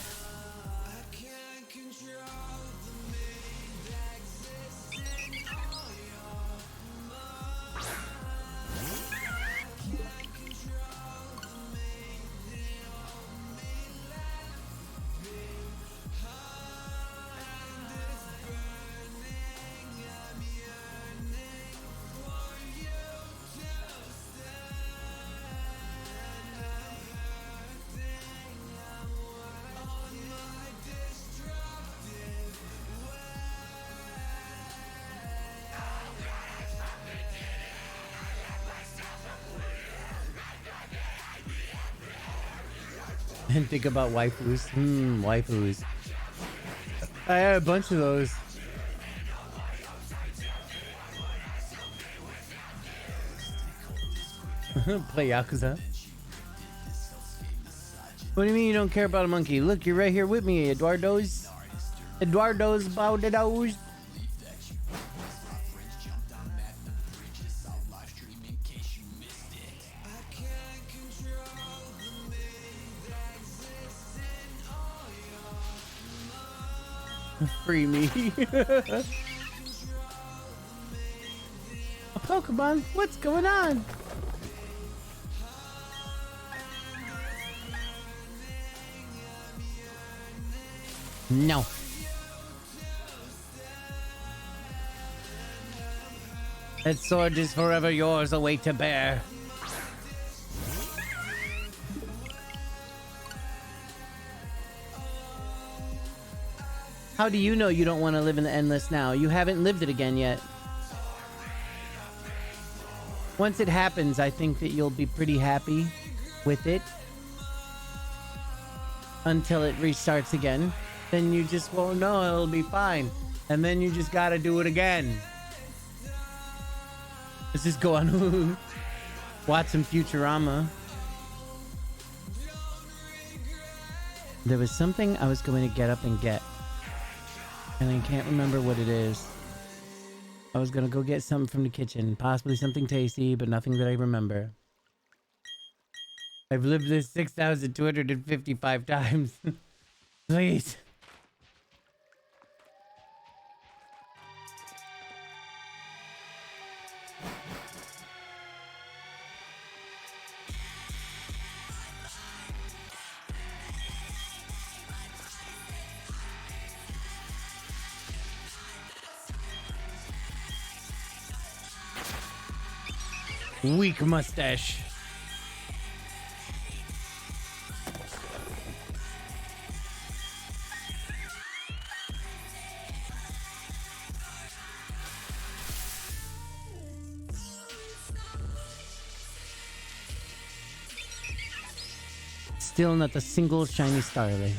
And think about waifus. Waifus. I had a bunch of those. Play Yakuza. What do you mean you don't care about a monkey? Look, you're right here with me, Eduardo's Baudados. Free me. A Pokemon? What's going on? No. That sword is forever yours, a weight to bear. How do you know you don't want to live in the endless now? You haven't lived it again yet. Once it happens, I think that you'll be pretty happy with it. Until it restarts again. Then you just won't know, it'll be fine. And then you just gotta do it again. Let's just go on. Watch some Futurama. There was something I was going to get up and get. And I can't remember what it is. I was gonna go get something from the kitchen. Possibly something tasty, but nothing that I remember. I've lived this 6,255 times. Please. Weak mustache. Still not a single shiny STARLY.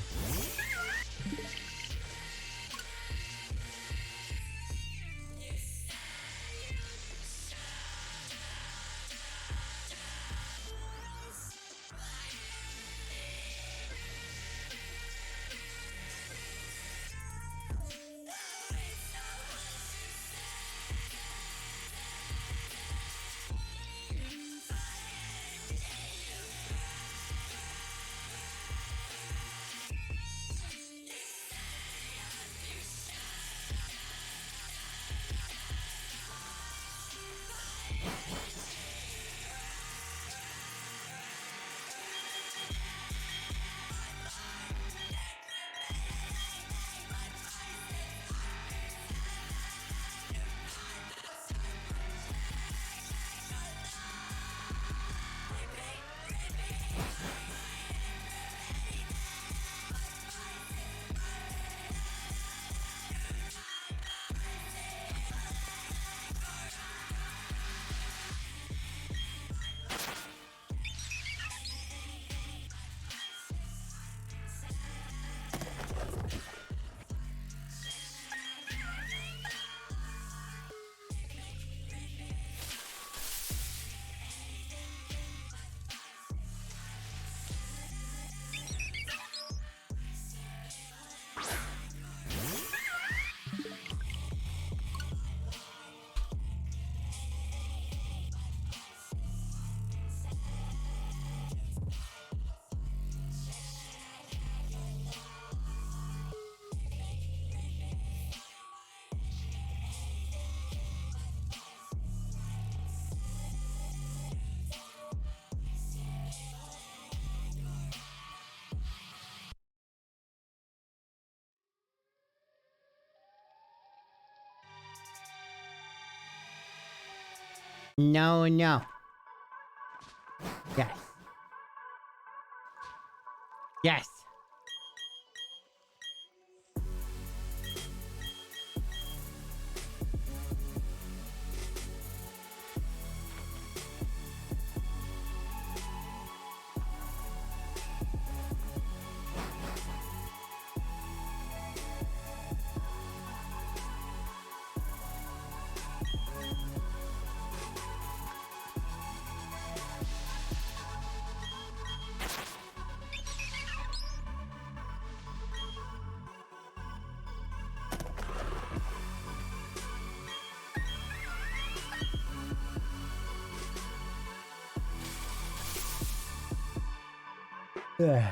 No, no. Yes. Yes. Ugh.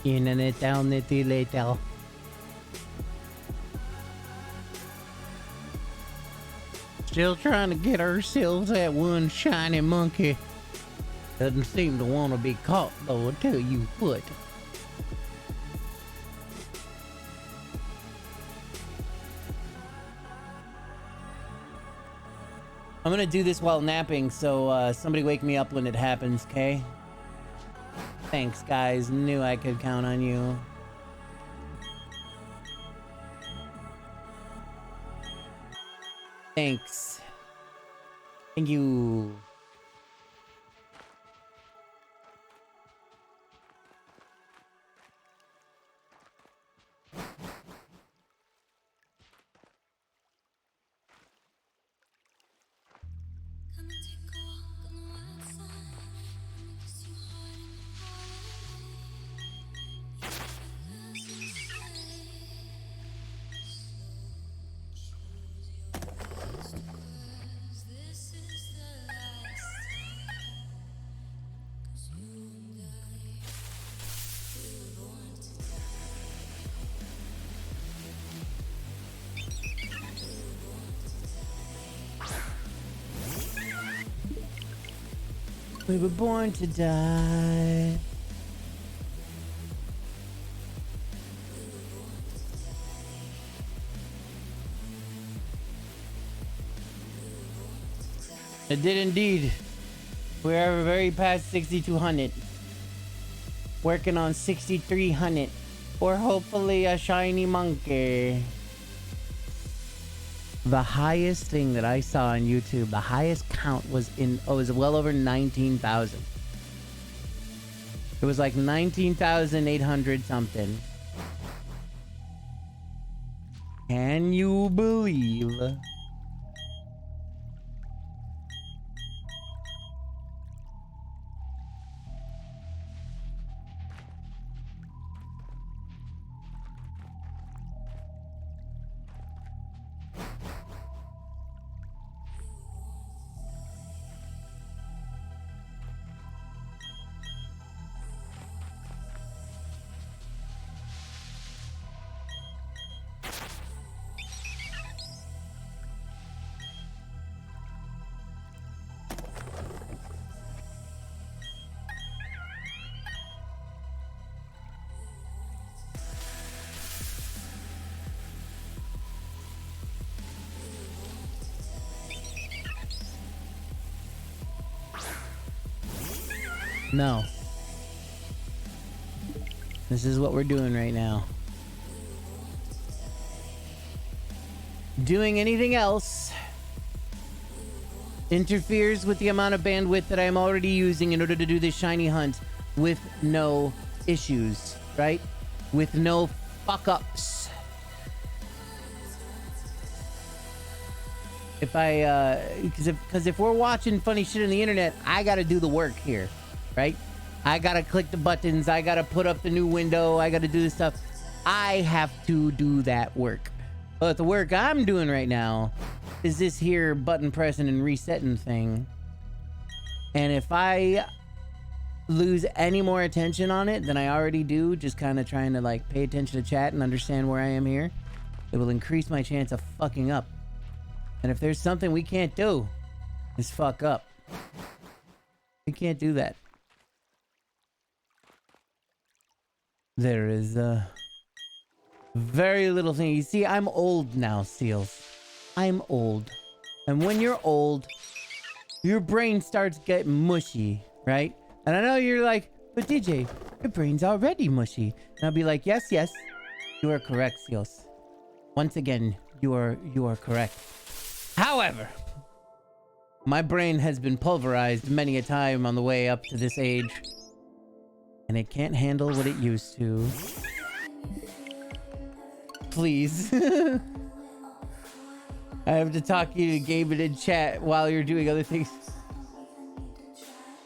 Internet down later. Still trying to get ourselves that one shiny monkey. Doesn't seem to want to be caught though, I tell you what. I'm gonna do this while napping, so somebody wake me up when it happens, okay? Thanks, guys. Knew I could count on you. Thanks. Thank you. We were born to die. It did indeed. We're very past 6,200. Working on 6,300. Or hopefully a shiny monkey. The highest thing that I saw on YouTube, the highest count was well over 19,000. It was like 19,800 something. Can you believe? No. This is what we're doing right now. Doing anything else interferes with the amount of bandwidth that I'm already using in order to do this shiny hunt with no issues, right? With no fuck-ups. If because if we're watching funny shit on the internet, I gotta do the work here, right? I gotta click the buttons, I gotta put up the new window, I gotta do this stuff. I have to do that work. But the work I'm doing right now is this here button pressing and resetting thing. And if I lose any more attention on it than I already do, just kind of trying to like pay attention to chat and understand where I am here, it will increase my chance of fucking up. And if there's something we can't do, is fuck up. We can't do that. There is very little thing. You see, I'm old now, Seals. I'm old. And when you're old, your brain starts getting mushy, right? And I know you're like, but DJ, your brain's already mushy. And I'll be like, yes, yes, you are correct, Seals. Once again, you are correct. However, my brain has been pulverized many a time on the way up to this age. And it can't handle what it used to. Please. I have to talk to you to game it in chat while you're doing other things.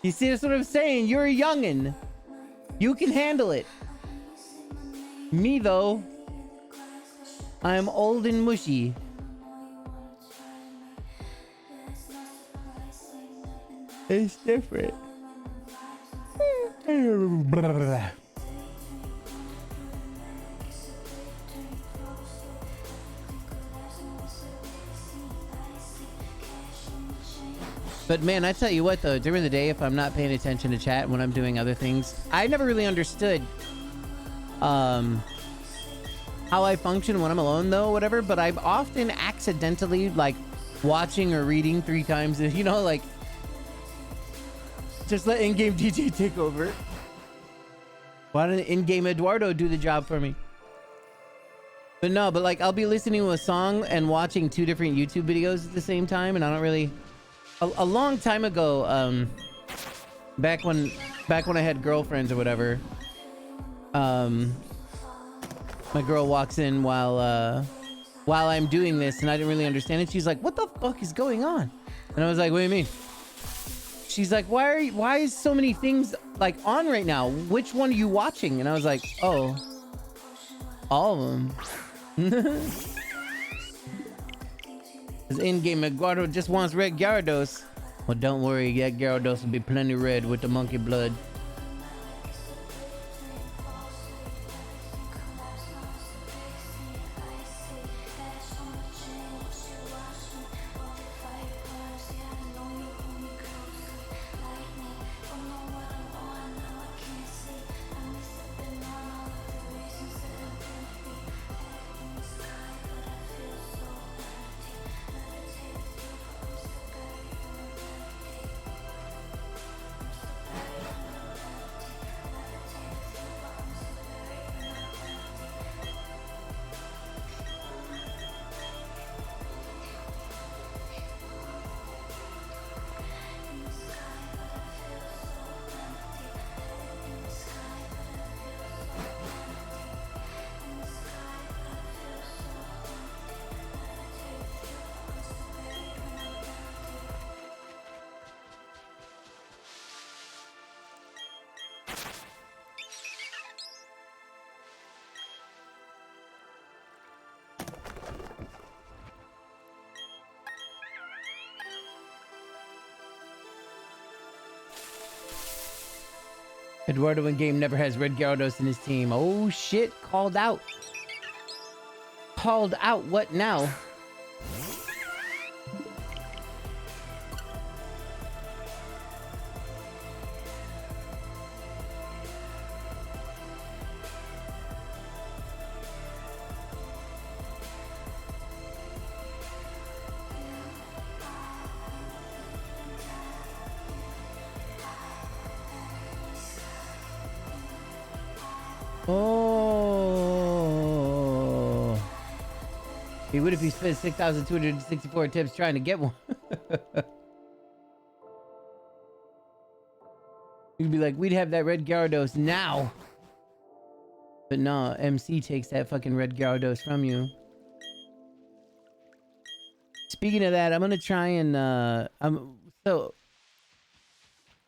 You see, that's what I'm saying. You're a youngin'. You can handle it. Me, though, I'm old and mushy. It's different. But man, I tell you what though, during the day, if I'm not paying attention to chat when I'm doing other things, I never really understood how I function when I'm alone though, whatever, but I've often accidentally like watching or reading 3 times, you know, like just let in-game DJ take over. Why didn't in-game Eduardo do the job for me? But no, but like I'll be listening to a song and watching 2 different YouTube videos at the same time, and I don't really... A long time ago, back when I had girlfriends or whatever, my girl walks in while I'm doing this, and I didn't really understand it. She's like, "What the fuck is going on?" And I was like, "What do you mean?" She's like, "Why is so many things like on right now? Which one are you watching?" And I was like, "Oh, all of them." Because in-game Eduardo just wants red Gyarados. Well, don't worry, that Gyarados will be plenty red with the monkey blood. Eduardo in game never has red Gyarados in his team. Oh shit, called out. Called out, what now? Oh. He would if he spent 6,264 tips trying to get one. He'd be like, we'd have that red Gyarados now. But no, MC takes that fucking red Gyarados from you. Speaking of that, I'm gonna try and the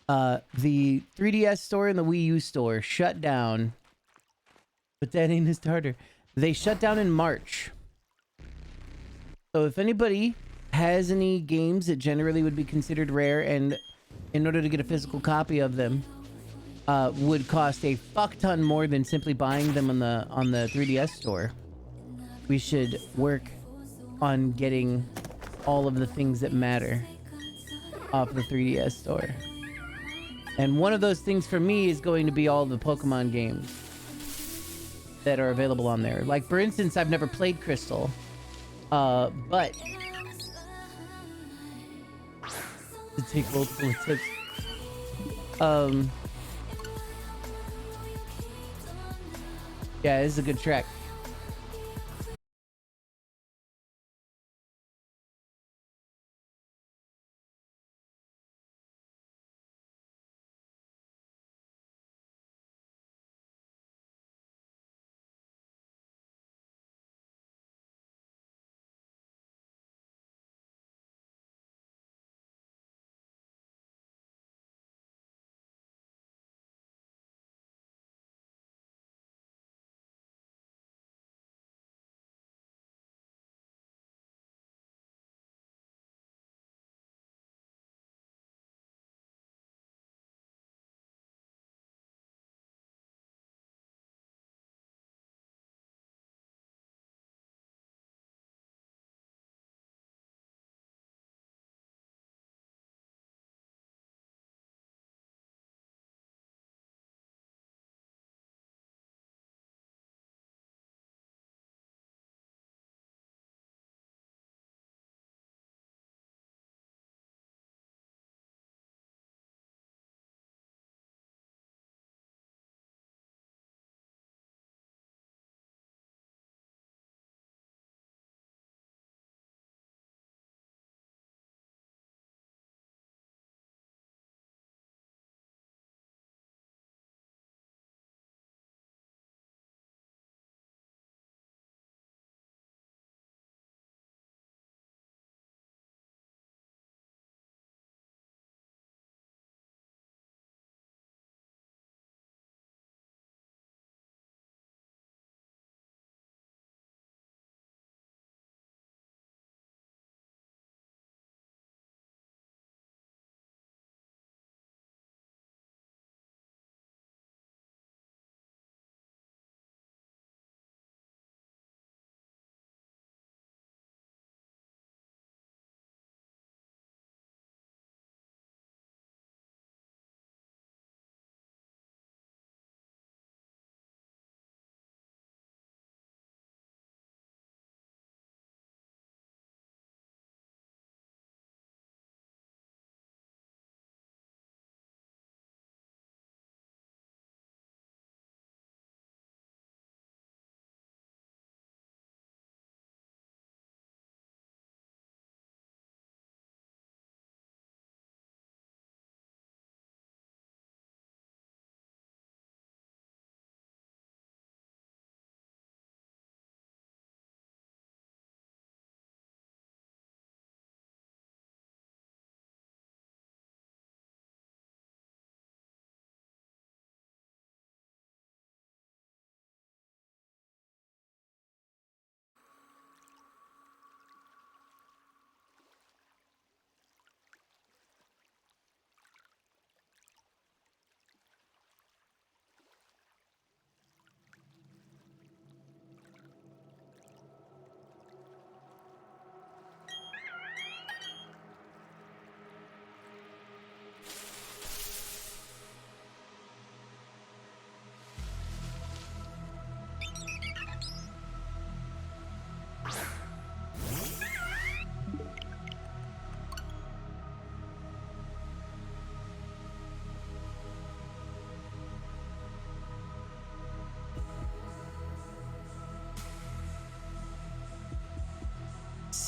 3DS store and the Wii U store shut down. But that ain't a starter. They shut down in March. So if anybody has any games that generally would be considered rare and in order to get a physical copy of them would cost a fuck ton more than simply buying them on the 3DS store, we should work on getting all of the things that matter off the 3DS store. And one of those things for me is going to be all the Pokemon games that are available on there. Like, for instance, I've never played Crystal, but to take multiple tips. Yeah, this is a good track.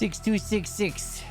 6266.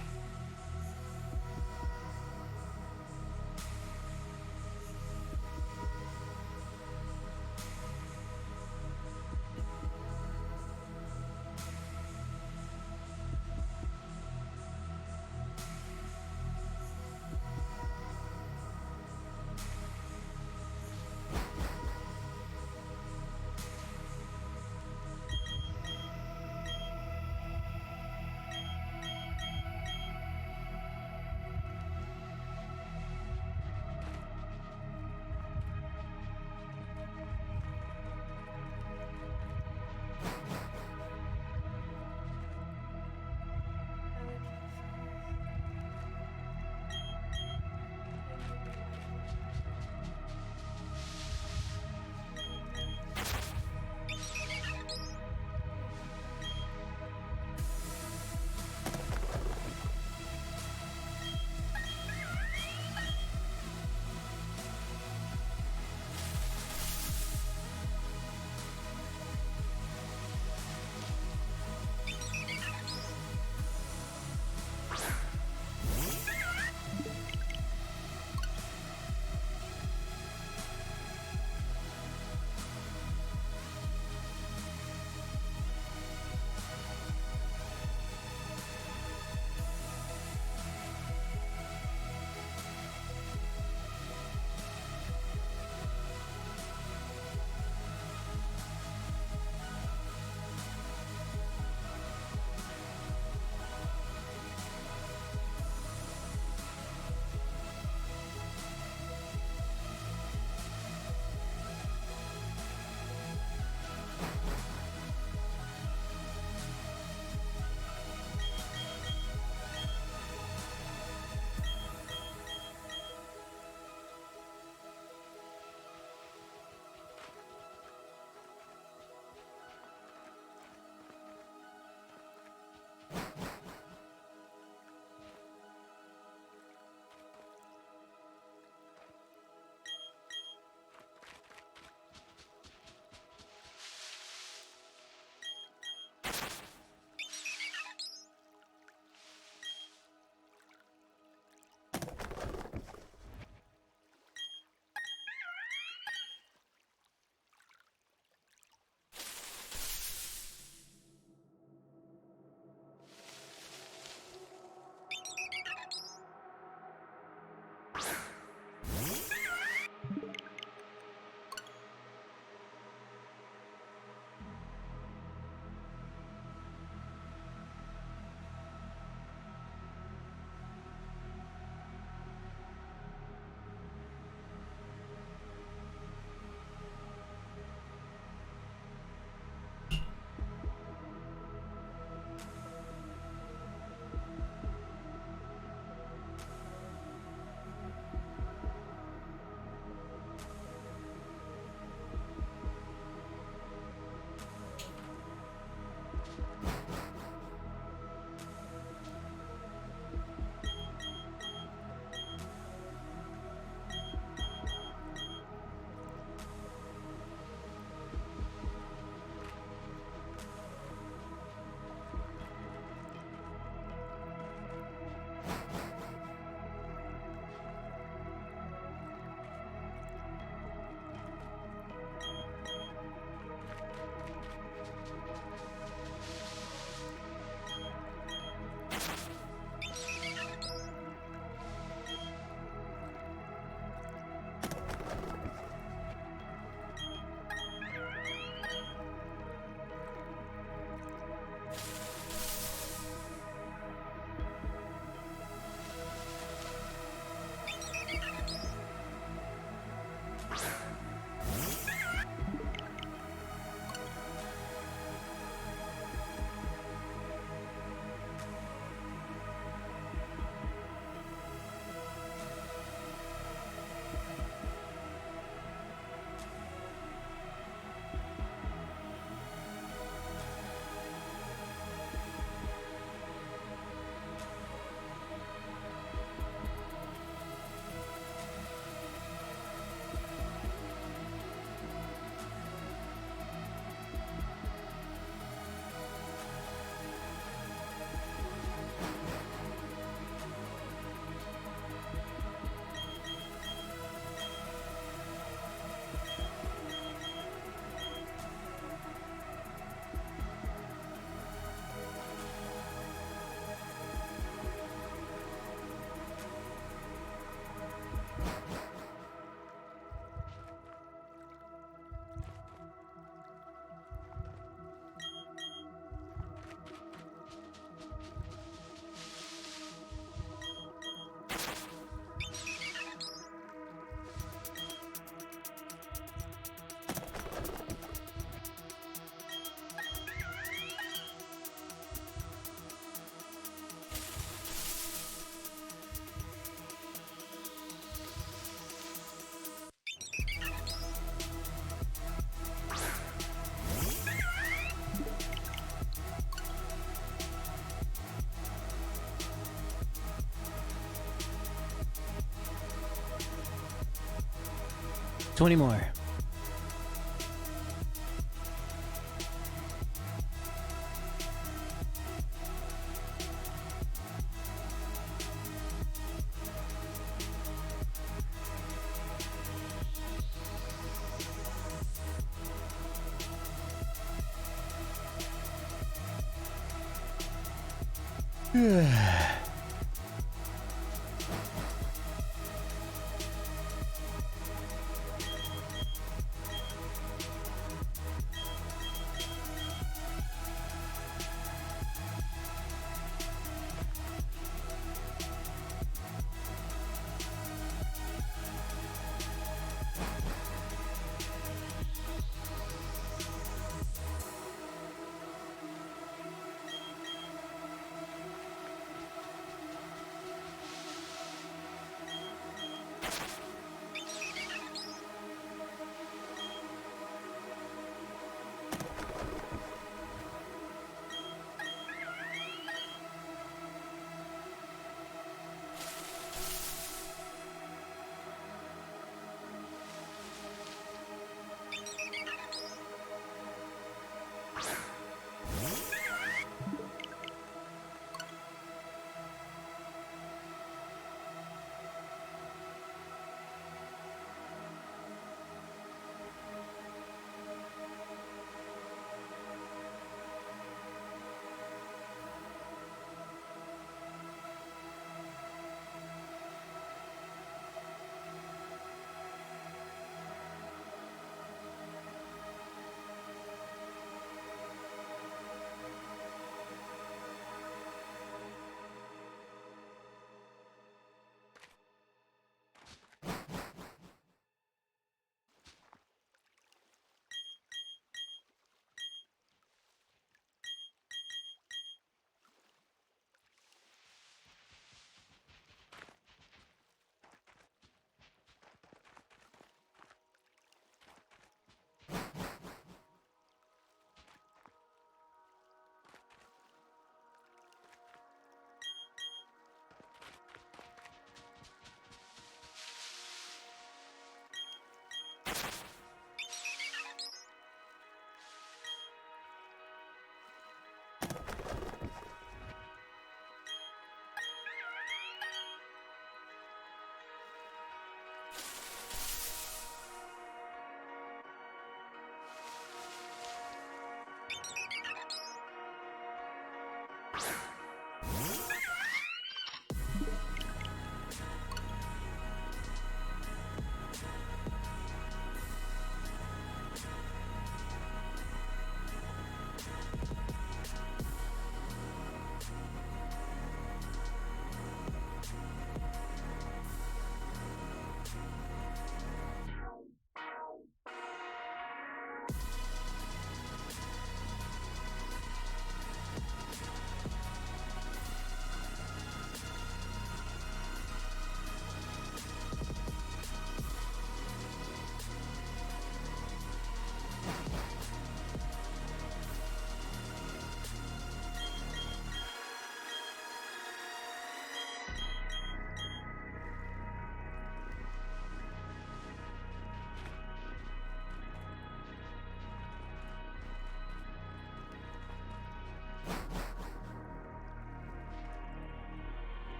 20 more.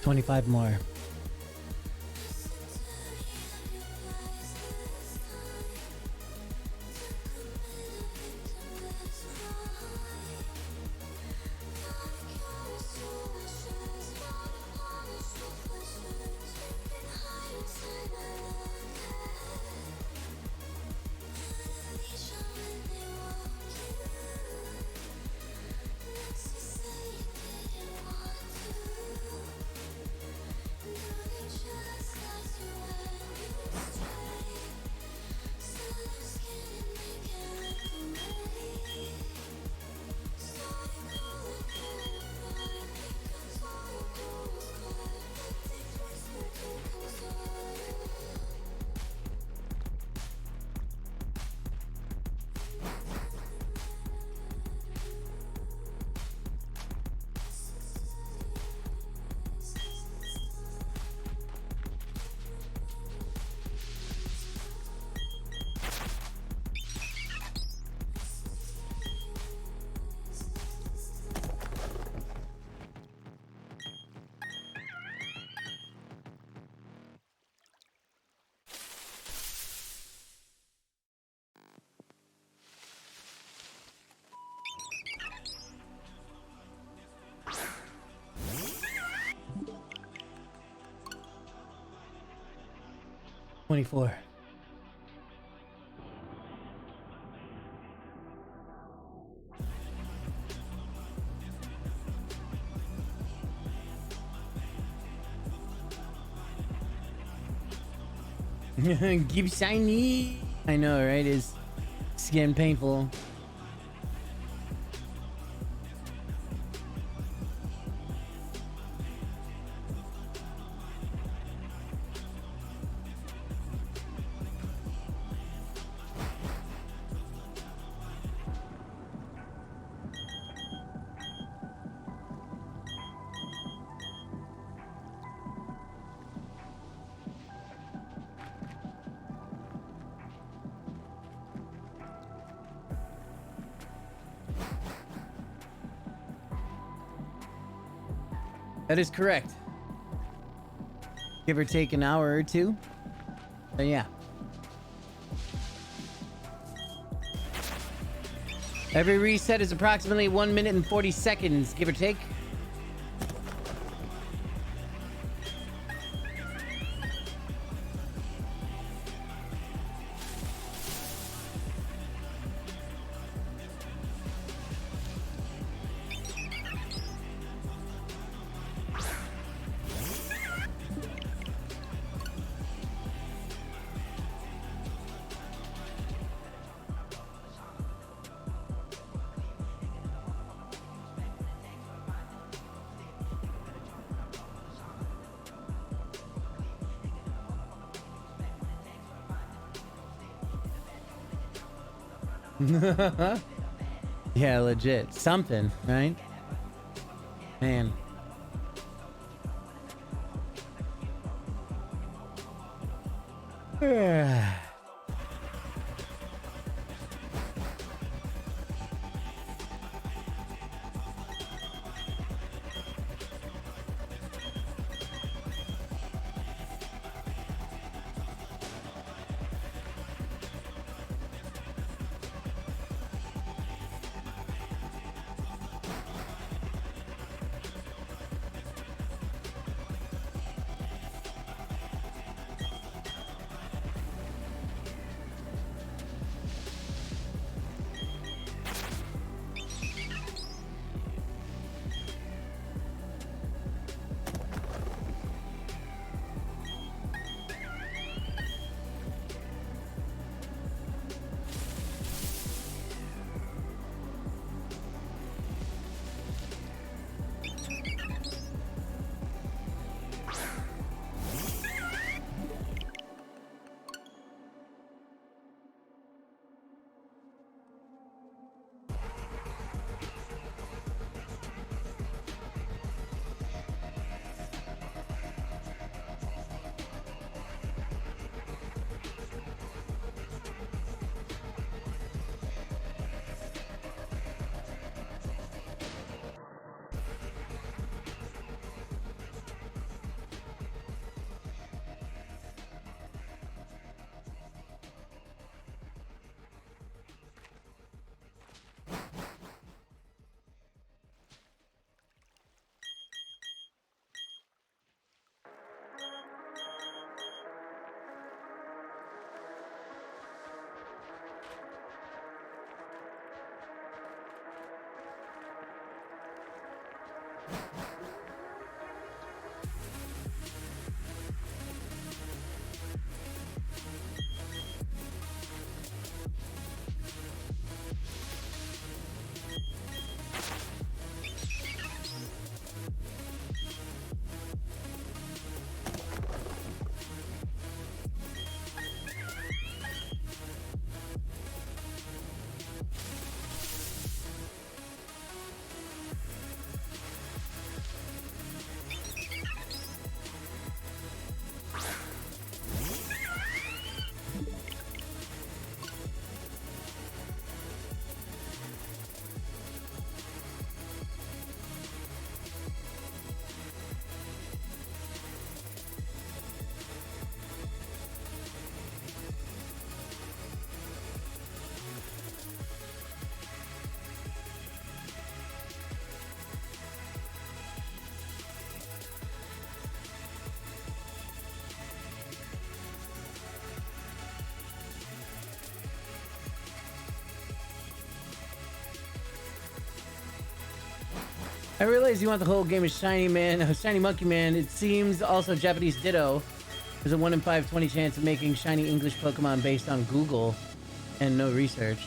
25 more. $24. Keep shiny. I know, right? It's getting painful. That is correct. Give or take an hour or two. But yeah. Every reset is approximately 1 minute and 40 seconds, give or take. Yeah, legit. Something, right? Man. I realize you want the whole game of Shiny Man, Shiny Monkey Man. It seems also Japanese Ditto. There's a 1 in 520 chance of making shiny English Pokemon based on Google and no research.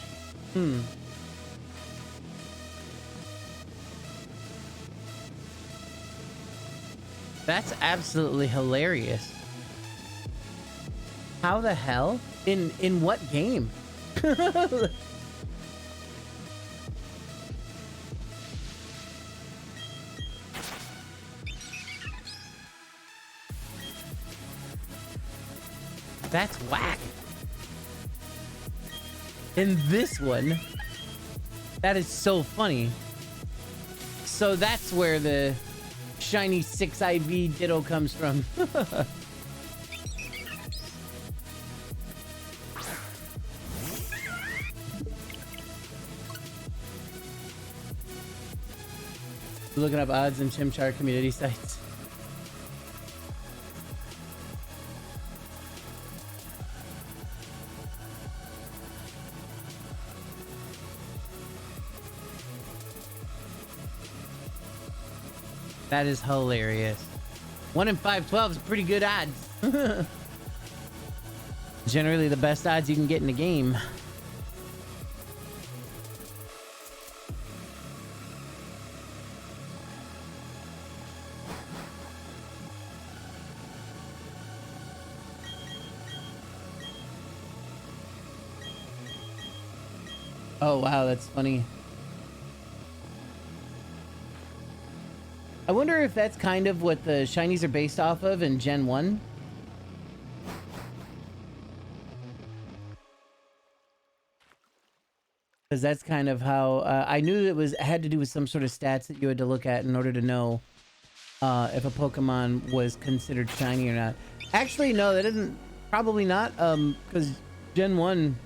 That's absolutely hilarious. How the hell? In what game? That's whack. In this one, that is so funny. So that's where the shiny 6 IV Ditto comes from. Looking up odds in Chimchar community sites. That is hilarious. 1 in 512 is pretty good odds. Generally the best odds you can get in a game. Oh wow, that's funny. I wonder if that's kind of what the shinies are based off of in Gen 1. Because that's kind of how I knew it had to do with some sort of stats that you had to look at in order to know if a Pokemon was considered shiny or not. Actually, no, that isn't. Probably not. Because Gen 1,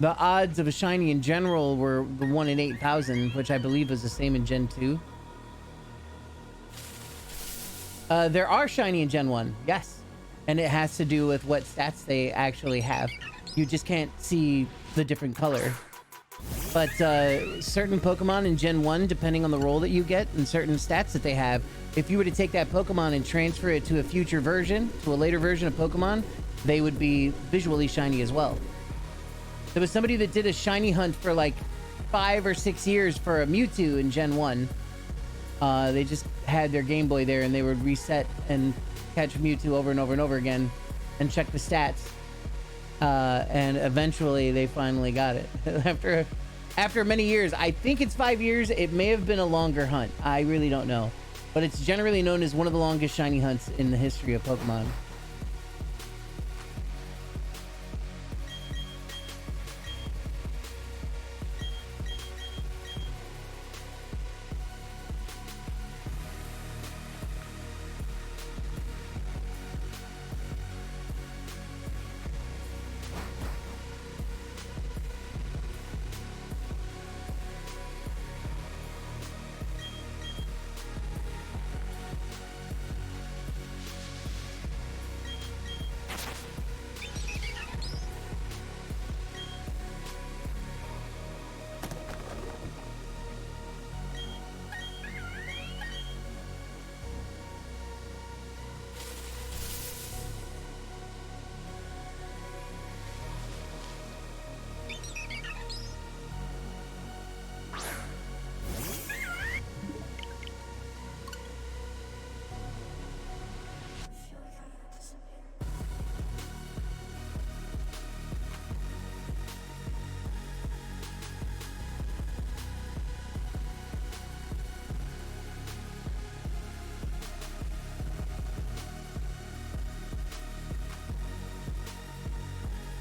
the odds of a shiny in general were the 1 in 8,000, which I believe is the same in Gen 2. There are shiny in Gen 1, yes. And it has to do with what stats they actually have. You just can't see the different color. But certain Pokemon in Gen 1, depending on the role that you get and certain stats that they have, if you were to take that Pokemon and transfer it to a future version, to a later version of Pokemon, they would be visually shiny as well. There was somebody that did a shiny hunt for like 5 or 6 years for a Mewtwo in Gen 1. They just had their Game Boy there and they would reset and catch Mewtwo over and over and over again and check the stats. And eventually they finally got it. After many years. I think it's 5 years. It may have been a longer hunt. I really don't know. But it's generally known as one of the longest shiny hunts in the history of Pokemon.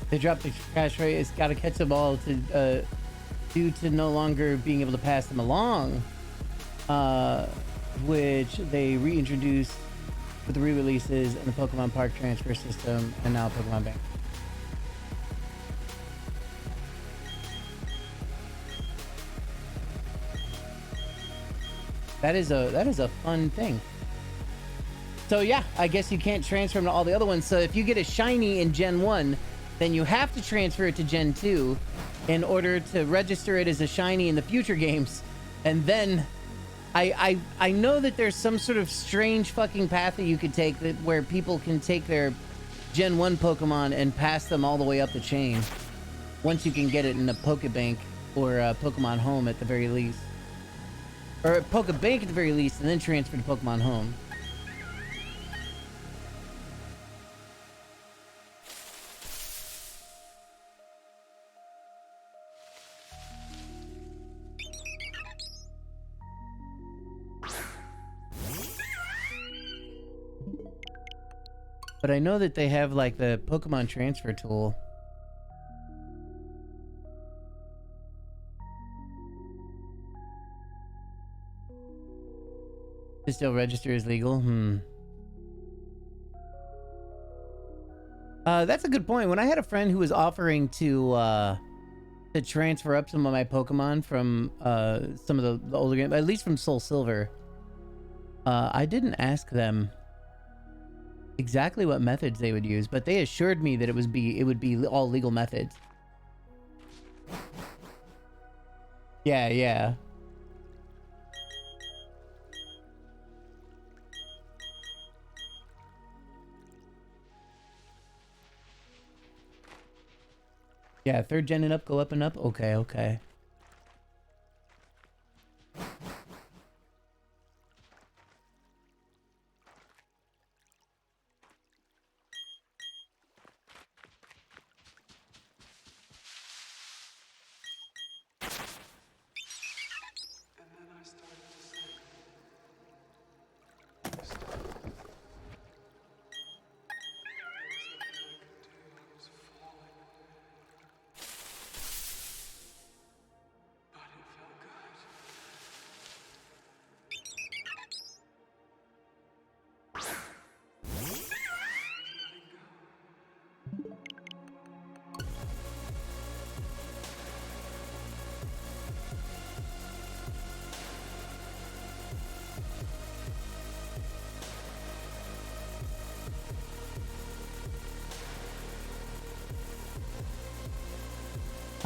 They dropped the crash rate. It's got to catch them all to due to no longer being able to pass them along, which they reintroduced with the re-releases and the Pokemon Park transfer system, and now Pokemon Bank. That is a fun thing. So yeah, I guess you can't transfer them to all the other ones. So if you get a shiny in Gen 1, then you have to transfer it to Gen 2 in order to register it as a shiny in the future games. And then I know that there's some sort of strange fucking path that you could take that where people can take their Gen 1 Pokemon and pass them all the way up the chain once you can get it in a Pokebank or a Pokemon Home at the very least. Or a Pokebank at the very least, and then transfer to Pokemon Home. But I know that they have like the Pokemon transfer tool. To still register as legal? That's a good point. When I had a friend who was offering to transfer up some of my Pokemon from some of the older games, at least from Soul Silver, I didn't ask them exactly what methods they would use, but they assured me that it would be all legal methods. Yeah. Yeah, 3rd gen and up, go up and up. Okay.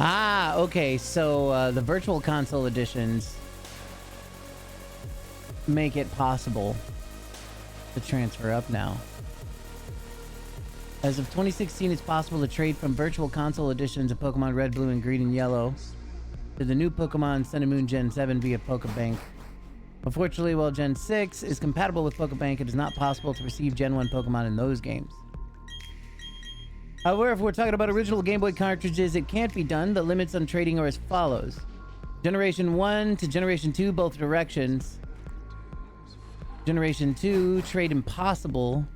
Ah, okay, so the virtual console editions make it possible to transfer up now. As of 2016, it's possible to trade from virtual console editions of Pokemon Red, Blue, and Green and Yellow to the new Pokemon Sun and Moon Gen 7 via Pokebank. Unfortunately, while Gen 6 is compatible with Pokebank, it is not possible to receive Gen 1 Pokemon in those games. However, if we're talking about original Game Boy cartridges, it can't be done. The limits on trading are as follows. Generation 1 to Generation 2, both directions. Generation 2, trade impossible.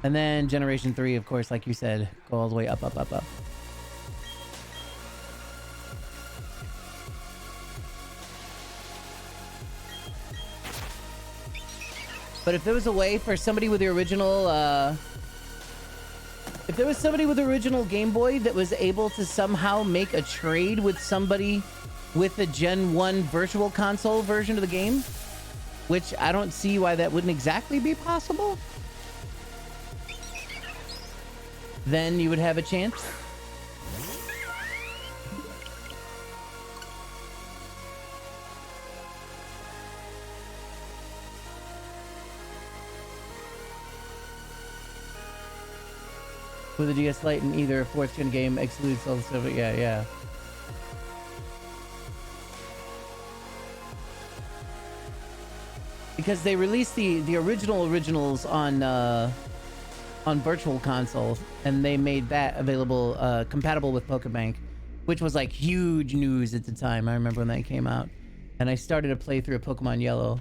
And then Generation 3, of course, like you said, go all the way up. But if there was a way for somebody with the original, if there was somebody with the original Game Boy that was able to somehow make a trade with somebody with the Gen 1 Virtual Console version of the game, which I don't see why that wouldn't exactly be possible, then you would have a chance. With a DS Lite in either 4th gen game excludes Soul Silver. Yeah. Because they released the originals on Virtual Console, and they made that available, compatible with Pokebank, which was like huge news at the time. I remember when that came out, and I started a playthrough of Pokemon Yellow,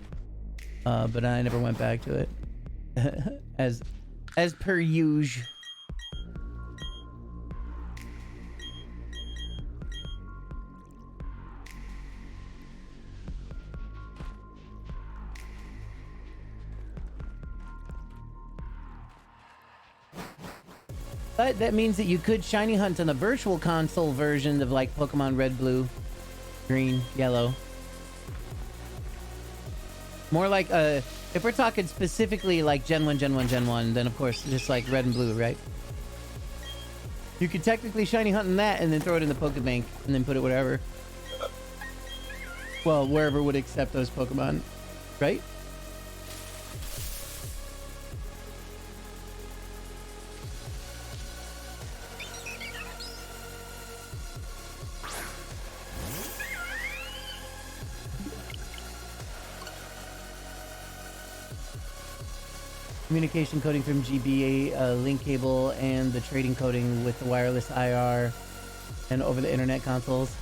but I never went back to it, as per usual. But that means that you could shiny hunt on the virtual console version of like Pokemon Red, Blue, Green, Yellow. More like if we're talking specifically like Gen 1, Gen 1, Gen 1, then of course just like Red and Blue, right? You could technically shiny hunt in that and then throw it in the Pokebank and then put it wherever. Well, wherever would accept those Pokemon, right? Communication coding from GBA, link cable, and the trading coding with the wireless IR and over the internet consoles.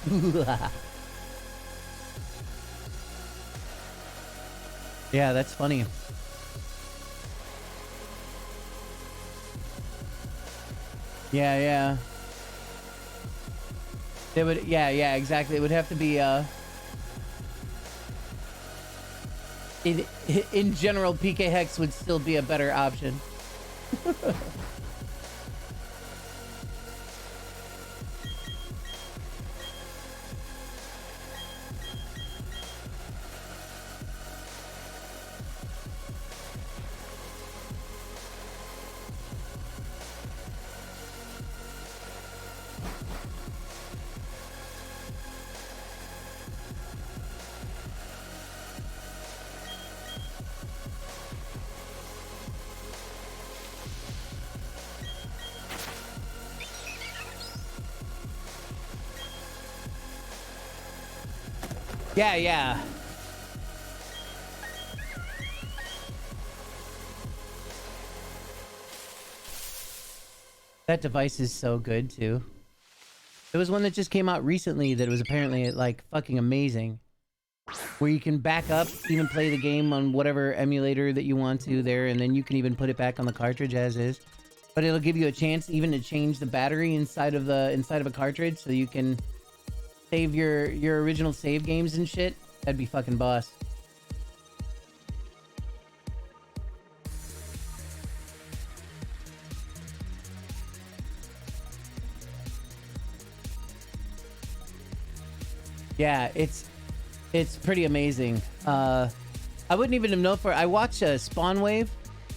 Yeah, that's funny. Yeah, yeah. They would, yeah, exactly. It would have to be, in general, PK Hex would still be a better option. Yeah, yeah. That device is so good too. There was one that just came out recently that was apparently like fucking amazing. Where you can back up, even play the game on whatever emulator that you want to there, and then you can even put it back on the cartridge as is. But it'll give you a chance even to change the battery inside of a cartridge so you can save your original save games and shit. That'd be fucking boss. Yeah, it's pretty amazing. I wouldn't even have known for. I watch Spawnwave,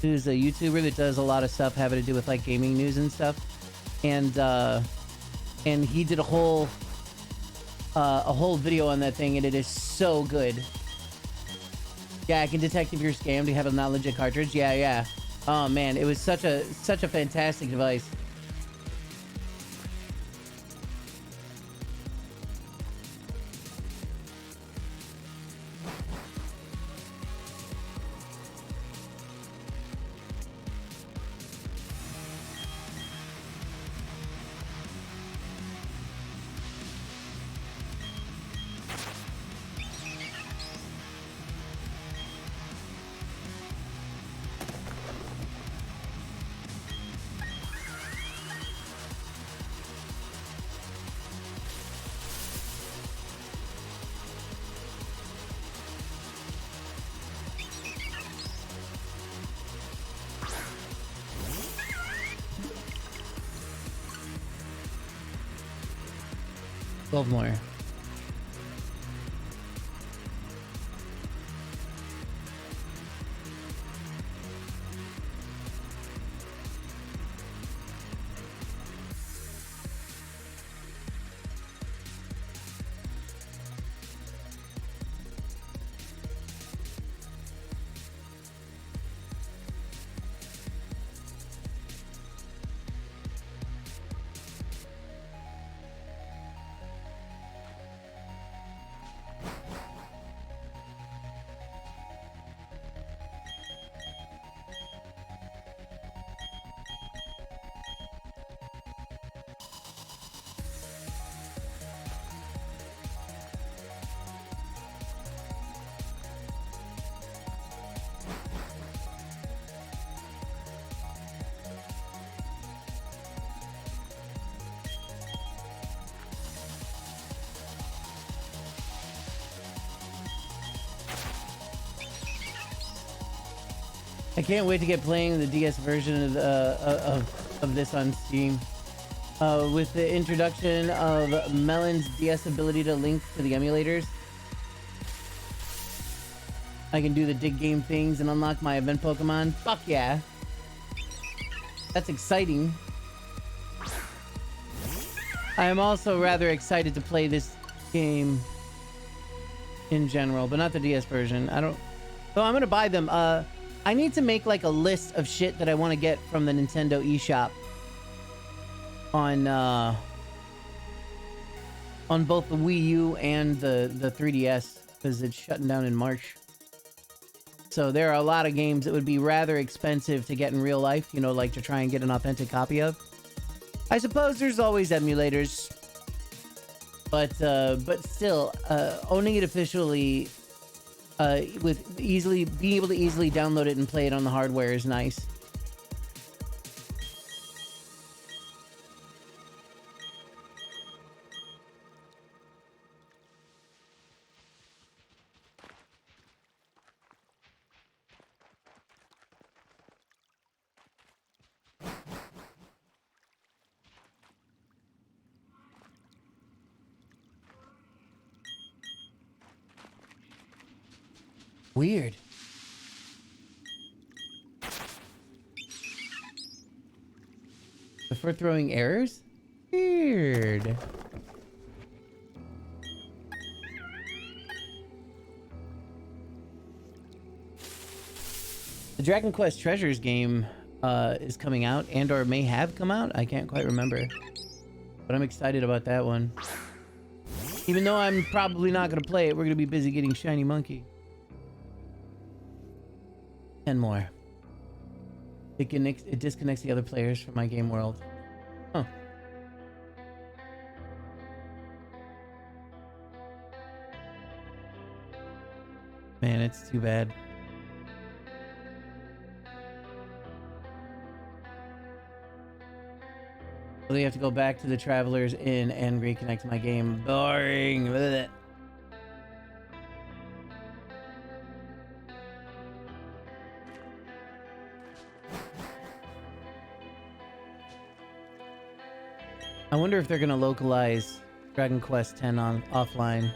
who's a YouTuber that does a lot of stuff having to do with like gaming news and stuff, and he did a whole video on that thing, and it is so good. Yeah, I can detect if you're scammed. You have a not legit cartridge. Yeah, yeah. Oh man, it was such a fantastic device. More. I can't wait to get playing the DS version of of this on Steam. With the introduction of Melon's DS ability to link to the emulators, I can do the dig game things and unlock my event Pokemon. Fuck yeah. That's exciting. I am also rather excited to play this game in general, but not the DS version. So I'm gonna buy them. I need to make like a list of shit that I want to get from the Nintendo eShop on both the Wii U and the 3DS, because it's shutting down in March. So there are a lot of games that would be rather expensive to get in real life, you know, like to try and get an authentic copy of. I suppose there's always emulators, but still, owning it officially, with being able to easily download it and play it on the hardware is nice. Weird. Before throwing errors? Weird. The Dragon Quest Treasures game is coming out, and or may have come out. I can't quite remember. But I'm excited about that one. Even though I'm probably not going to play it, we're going to be busy getting Shiny Monkey. 10 more. It disconnects the other players from my game world. Huh. Man, it's too bad. Well, you have to go back to the Traveler's Inn and reconnect my game. Boring. Blech. I wonder if they're gonna localize Dragon Quest X on offline.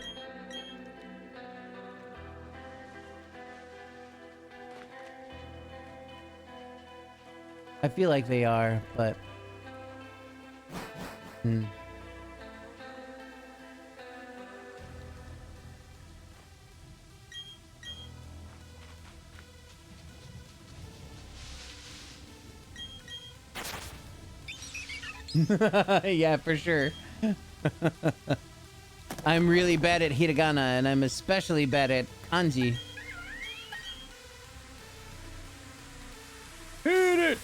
I feel like they are, but yeah, for sure. I'm really bad at hiragana, and I'm especially bad at kanji. Hit it!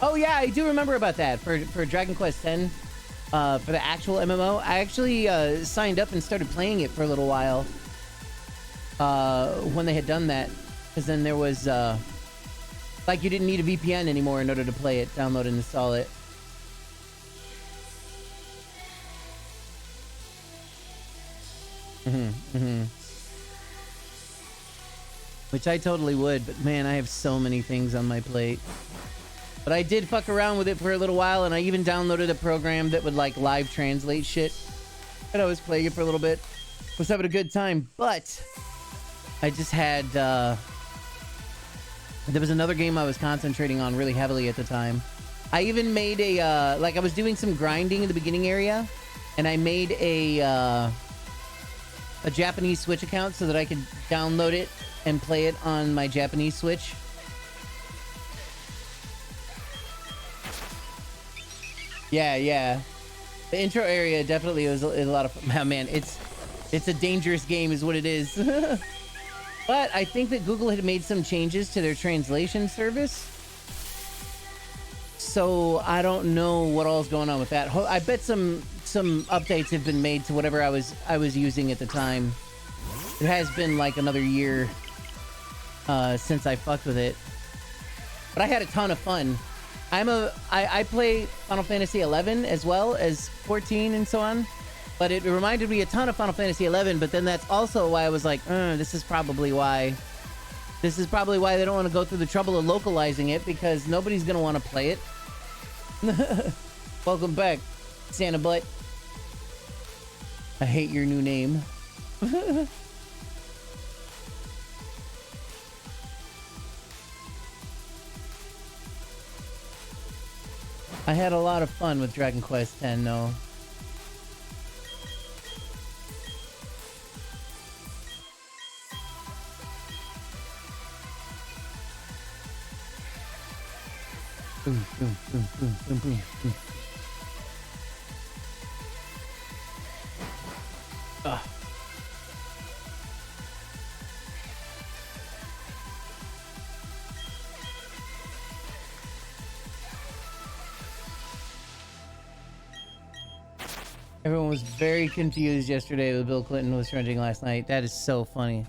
Oh yeah, I do remember about that for Dragon Quest X, for the actual MMO. I actually signed up and started playing it for a little while when they had done that, because then there was like you didn't need a VPN anymore in order to play it, download and install it. Which I totally would, but man, I have so many things on my plate. But I did fuck around with it for a little while, and I even downloaded a program that would like live translate shit. And I was playing it for a little bit. Was having a good time, but I just had there was another game I was concentrating on really heavily at the time. I even made a like I was doing some grinding in the beginning area, and I made a Japanese Switch account so that I could download it and play it on my Japanese Switch. Yeah. The intro area definitely is a lot of fun. Man, it's a dangerous game is what it is. But I think that Google had made some changes to their translation service. So I don't know what all's going on with that. I bet some updates have been made to whatever I was using at the time. It has been like another year since I fucked with it. but I had a ton of fun. I play Final Fantasy 11 as well as 14 and so on, but it reminded me a ton of Final Fantasy 11. But then that's also why I was like, this is probably why they don't want to go through the trouble of localizing it, because nobody's gonna want to play it. Welcome back, Santa Butt. I hate your new name. I had a lot of fun with Dragon Quest X, though. Boom, boom, boom, boom, boom, boom, boom. Ugh. Everyone was very confused yesterday with Bill Clinton was trending last night. That is so funny.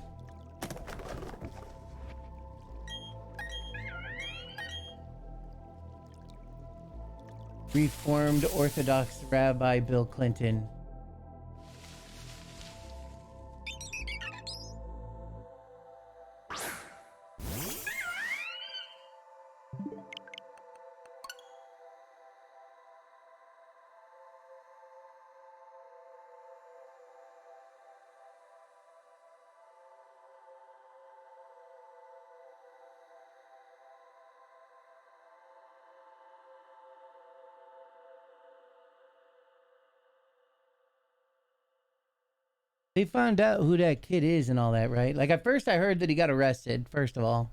Reformed Orthodox Rabbi Bill Clinton. They found out who that kid is and all that, right? Like, at first I heard that he got arrested, first of all.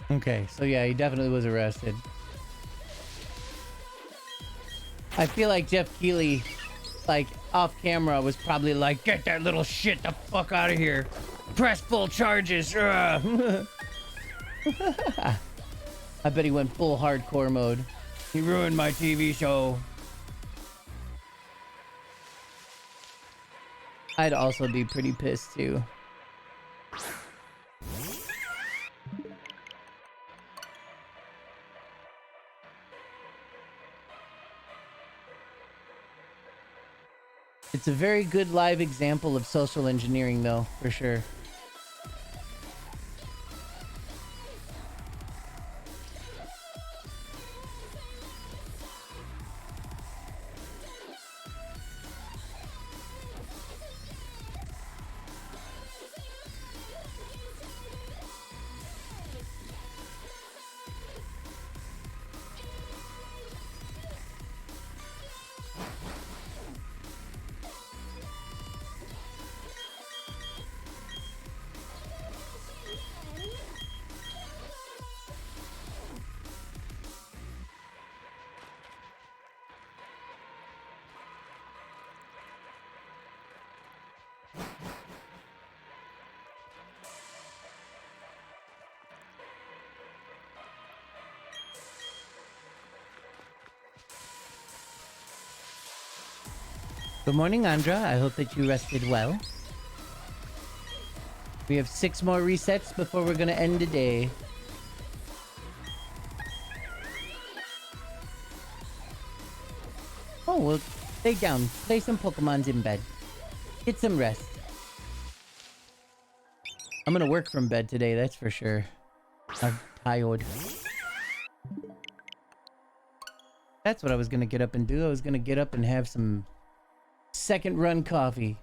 Okay, so yeah, he definitely was arrested. I feel like Jeff Keighley, like, off camera was probably like, get that little shit the fuck out of here. Press full charges. I bet he went full hardcore mode. He ruined my TV show. I'd also be pretty pissed too. It's a very good live example of social engineering, though, for sure. Good morning, Andra. I hope that you rested well. We have 6 more resets before we're gonna end the day. Oh, well, stay down. Play some Pokemons in bed. Get some rest. I'm gonna work from bed today, that's for sure. I'm tired. That's what I was gonna get up and do. I was gonna get up and have some second run coffee.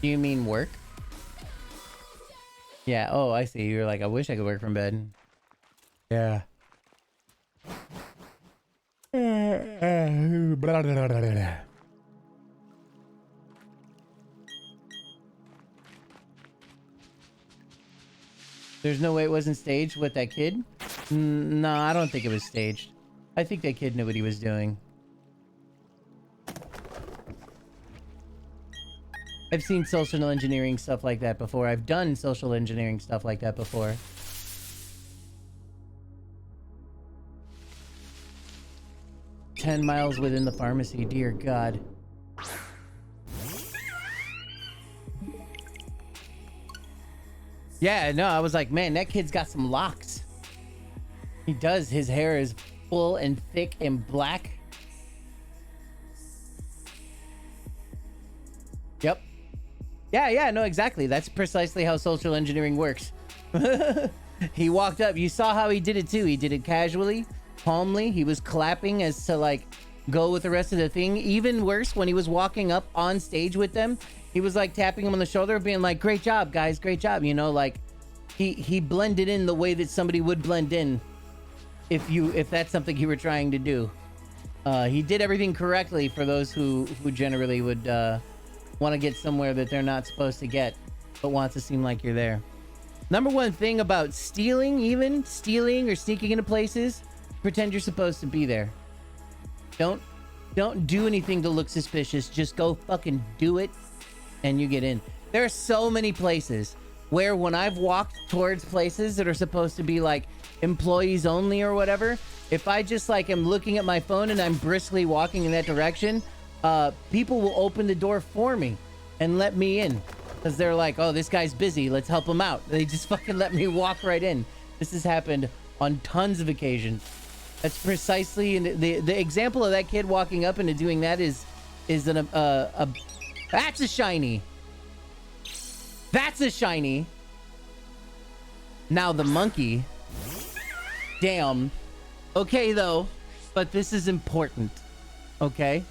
Do you mean work? Yeah, oh, I see. You're like, I wish I could work from bed. Yeah. There's no way it wasn't staged with that kid? No, I don't think it was staged. I think that kid knew what he was doing. I've seen social engineering stuff like that before. I've done social engineering stuff like that before. "10 miles within the pharmacy, dear God." Yeah, no, I was like, man, that kid's got some locks. He does. His hair is full and thick and black. Yep. Yeah, no, exactly. That's precisely how social engineering works. He walked up. You saw how he did it too. He did it casually, calmly. He was clapping as to like go with the rest of the thing. Even worse, when he was walking up on stage with them, he was like tapping him on the shoulder, being like, "Great job, guys, great job." You know, like he blended in the way that somebody would blend in if that's something you were trying to do. He did everything correctly for those who generally would want to get somewhere that they're not supposed to get, but want to seem like you're there. Number one thing about stealing or sneaking into places, pretend you're supposed to be there. Don't do anything to look suspicious. Just go fucking do it and you get in. There are so many places where when I've walked towards places that are supposed to be like employees only or whatever, if I just like am looking at my phone and I'm briskly walking in that direction, people will open the door for me and let me in because they're like, "Oh, this guy's busy, let's help him out." They just fucking let me walk right in. This has happened on tons of occasions. That's precisely the example of that kid walking up into doing that is that's a shiny. That's a shiny. Now the monkey. Damn. Okay though, but this is important. Okay?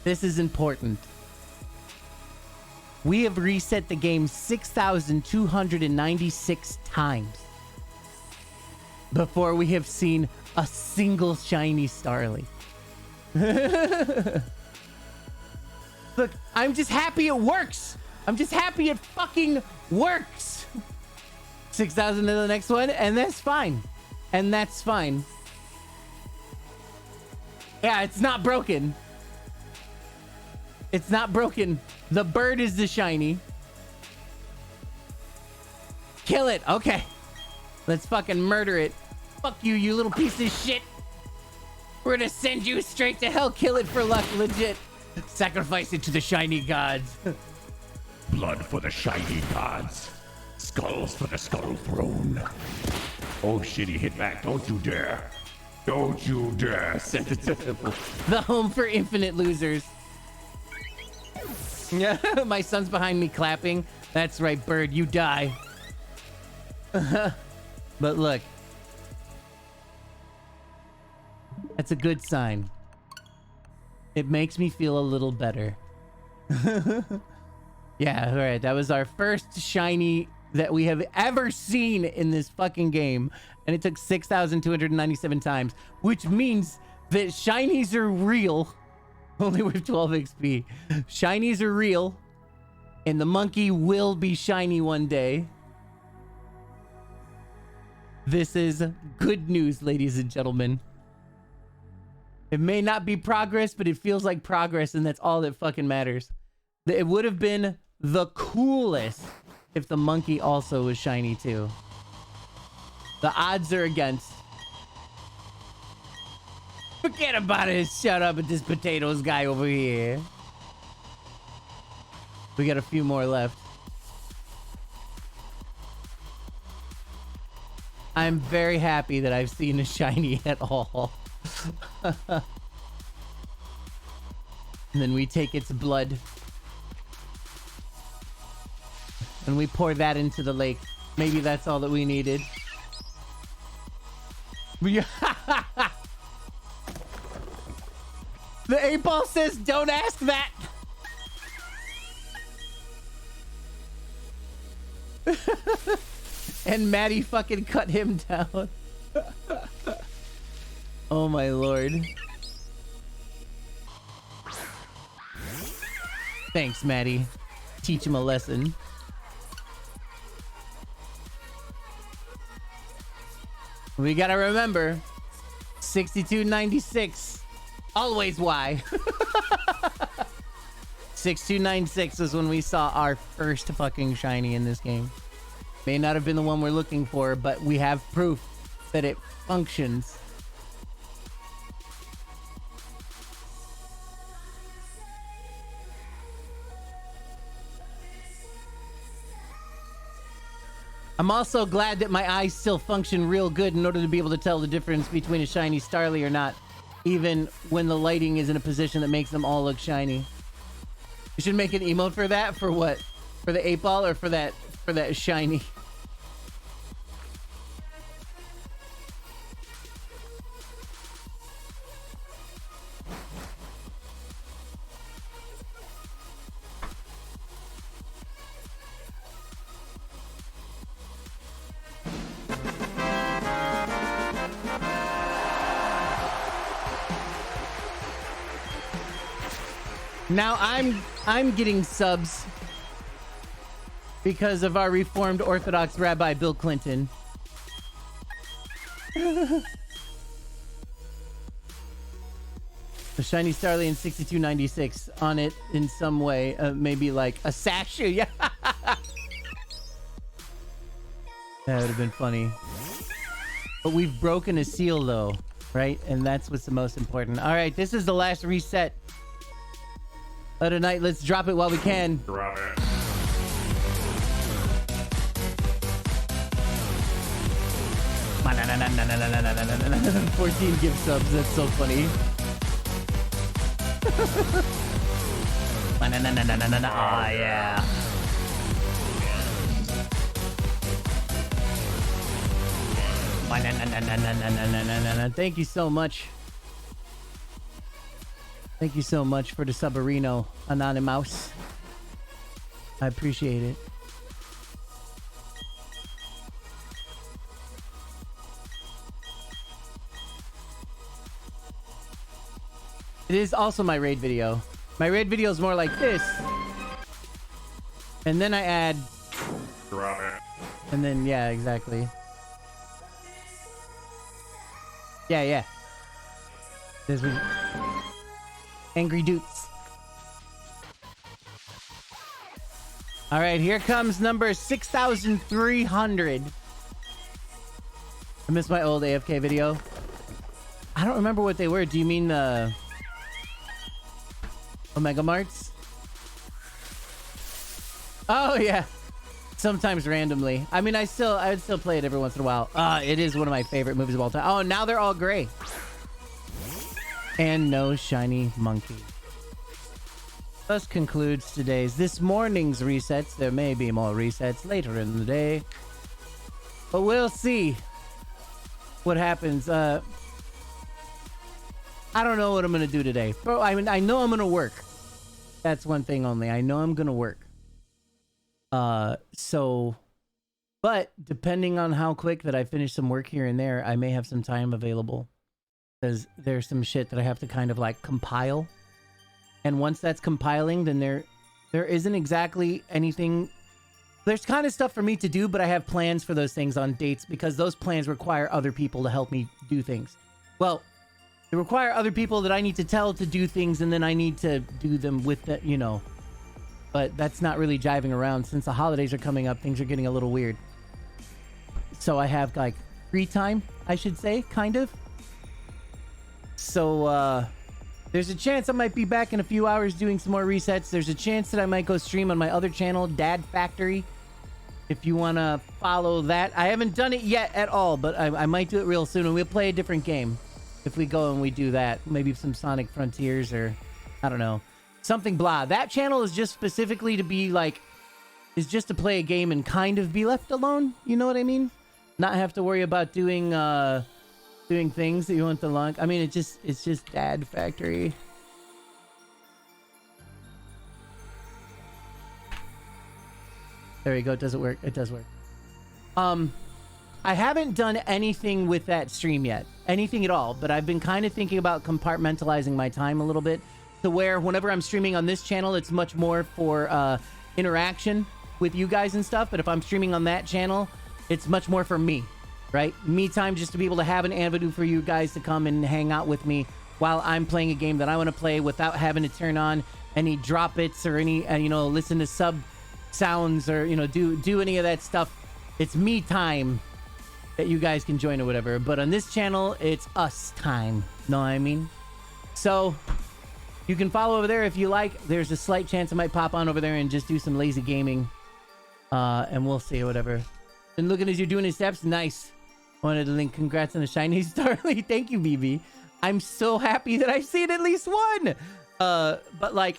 This is important. We have reset the game 6,296 times before we have seen a single shiny Starly. Look, I'm just happy it works. I'm just happy it fucking works. 6,000 to the next one, and that's fine. And that's fine. Yeah, it's not broken. It's not broken. The bird is the shiny. Kill it. Okay. Let's fucking murder it. Fuck you, you little piece of shit. We're gonna send you straight to hell. Kill it for luck, legit. Sacrifice it to the shiny gods.
Blood for the shiny gods. Skulls for the skull throne. Oh shit, he hit back. Don't you dare. Don't you dare. Send it to him.
The home for infinite losers. Yeah, my son's behind me clapping. That's right, bird, you die. But look. That's a good sign. It makes me feel a little better. Yeah, alright, that was our first shiny that we have ever seen in this fucking game. And it took 6,297 times, which means that shinies are real. Only with 12 XP. Shinies are real. And the monkey will be shiny one day. This is good news, ladies and gentlemen. It may not be progress, but it feels like progress, and that's all that fucking matters. It would have been the coolest if the monkey also was shiny too. The odds are against. Forget about it. Shut up with this potatoes guy over here. We got a few more left. I'm very happy that I've seen a shiny at all. And then we take its blood. And we pour that into the lake. Maybe that's all that we needed. The 8-ball says, don't ask that. And Maddie fucking cut him down. Oh my lord. Thanks, Maddie. Teach him a lesson. We gotta remember, 6296, always Y. 6296 was when we saw our first fucking shiny in this game. May not have been the one we're looking for, but we have proof that it functions. I'm also glad that my eyes still function real good in order to be able to tell the difference between a shiny Starly or not, even when the lighting is in a position that makes them all look shiny. You should make an emote for that. For what? For the 8-ball or for that shiny? Now I'm getting subs because of our Reformed Orthodox Rabbi Bill Clinton. The shiny Starly in 6296 on it in some way, maybe like a sash. Yeah, that would have been funny. But we've broken a seal though, right? And that's what's the most important. All right, this is the last reset of the night. Let's drop it while we can.
Drop it.
$14 gift subs. That's so funny. Oh yeah. Thank you so much. Thank you so much for the Subarino, Anonymous. I appreciate it. It is also my raid video. My raid video is more like this. And then I add...
Drop it.
And then, yeah, exactly. Yeah. There's Angry Doots. All right, here comes number 6,300. I missed my old AFK video. I don't remember what they were. Do you mean the Omega Marts? Oh yeah. Sometimes randomly. I mean, I would still play it every once in a while. It is one of my favorite movies of all time. Oh, now they're all gray. And no shiny monkey. Thus concludes this morning's resets. There may be more resets later in the day, but we'll see what happens. I don't know what I'm gonna do today. Bro, I mean, I know I'm gonna work. That's one thing only. I know I'm gonna work. But depending on how quick that I finish some work here and there, I may have some time available. Because there's some shit that I have to kind of like compile. And once that's compiling, then there isn't exactly anything. There's kind of stuff for me to do, but I have plans for those things on dates because those plans require other people to help me do things. Well, they require other people that I need to tell to do things, and then I need to do them with the, you know. But that's not really jiving around. Since the holidays are coming up, things are getting a little weird. So I have like free time, I should say, kind of. So, there's a chance I might be back in a few hours doing some more resets. There's a chance that I might go stream on my other channel, Dad Factory. If you want to follow that. I haven't done it yet at all, but I might do it real soon. And we'll play a different game if we go and we do that. Maybe some Sonic Frontiers or, I don't know. Something blah. That channel is just specifically to be like, is just to play a game and kind of be left alone. You know what I mean? Not have to worry about doing things that you want to lunk. I mean, it's just Dad Factory. There you go. Does it work? It does work. I haven't done anything with that stream yet. Anything at all. But I've been kind of thinking about compartmentalizing my time a little bit to where whenever I'm streaming on this channel, it's much more for interaction with you guys and stuff. But if I'm streaming on that channel, it's much more for me, right? Me time, just to be able to have an avenue for you guys to come and hang out with me while I'm playing a game that I want to play without having to turn on any drop its or any, listen to sub sounds or, do any of that stuff. It's me time that you guys can join or whatever. But on this channel, it's us time. Know what I mean? So you can follow over there if you like. There's a slight chance I might pop on over there and just do some lazy gaming. And we'll see, whatever. Been looking as you're doing his steps. Nice. Wanted to link. Congrats on the shiny Starly. Thank you, BB. I'm so happy that I've seen at least one. But like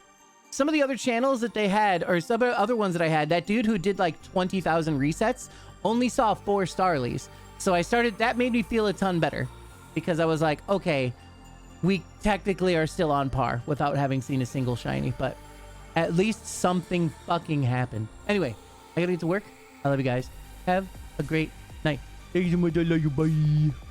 some of the other channels that they had, or some other ones that I had, that dude who did like 20,000 resets only saw 4 Starlies. So that made me feel a ton better because I was like, okay, we technically are still on par without having seen a single shiny, but at least something fucking happened. Anyway, I gotta get to work. I love you guys. Have a great night. Thank you so much. I love you. Bye.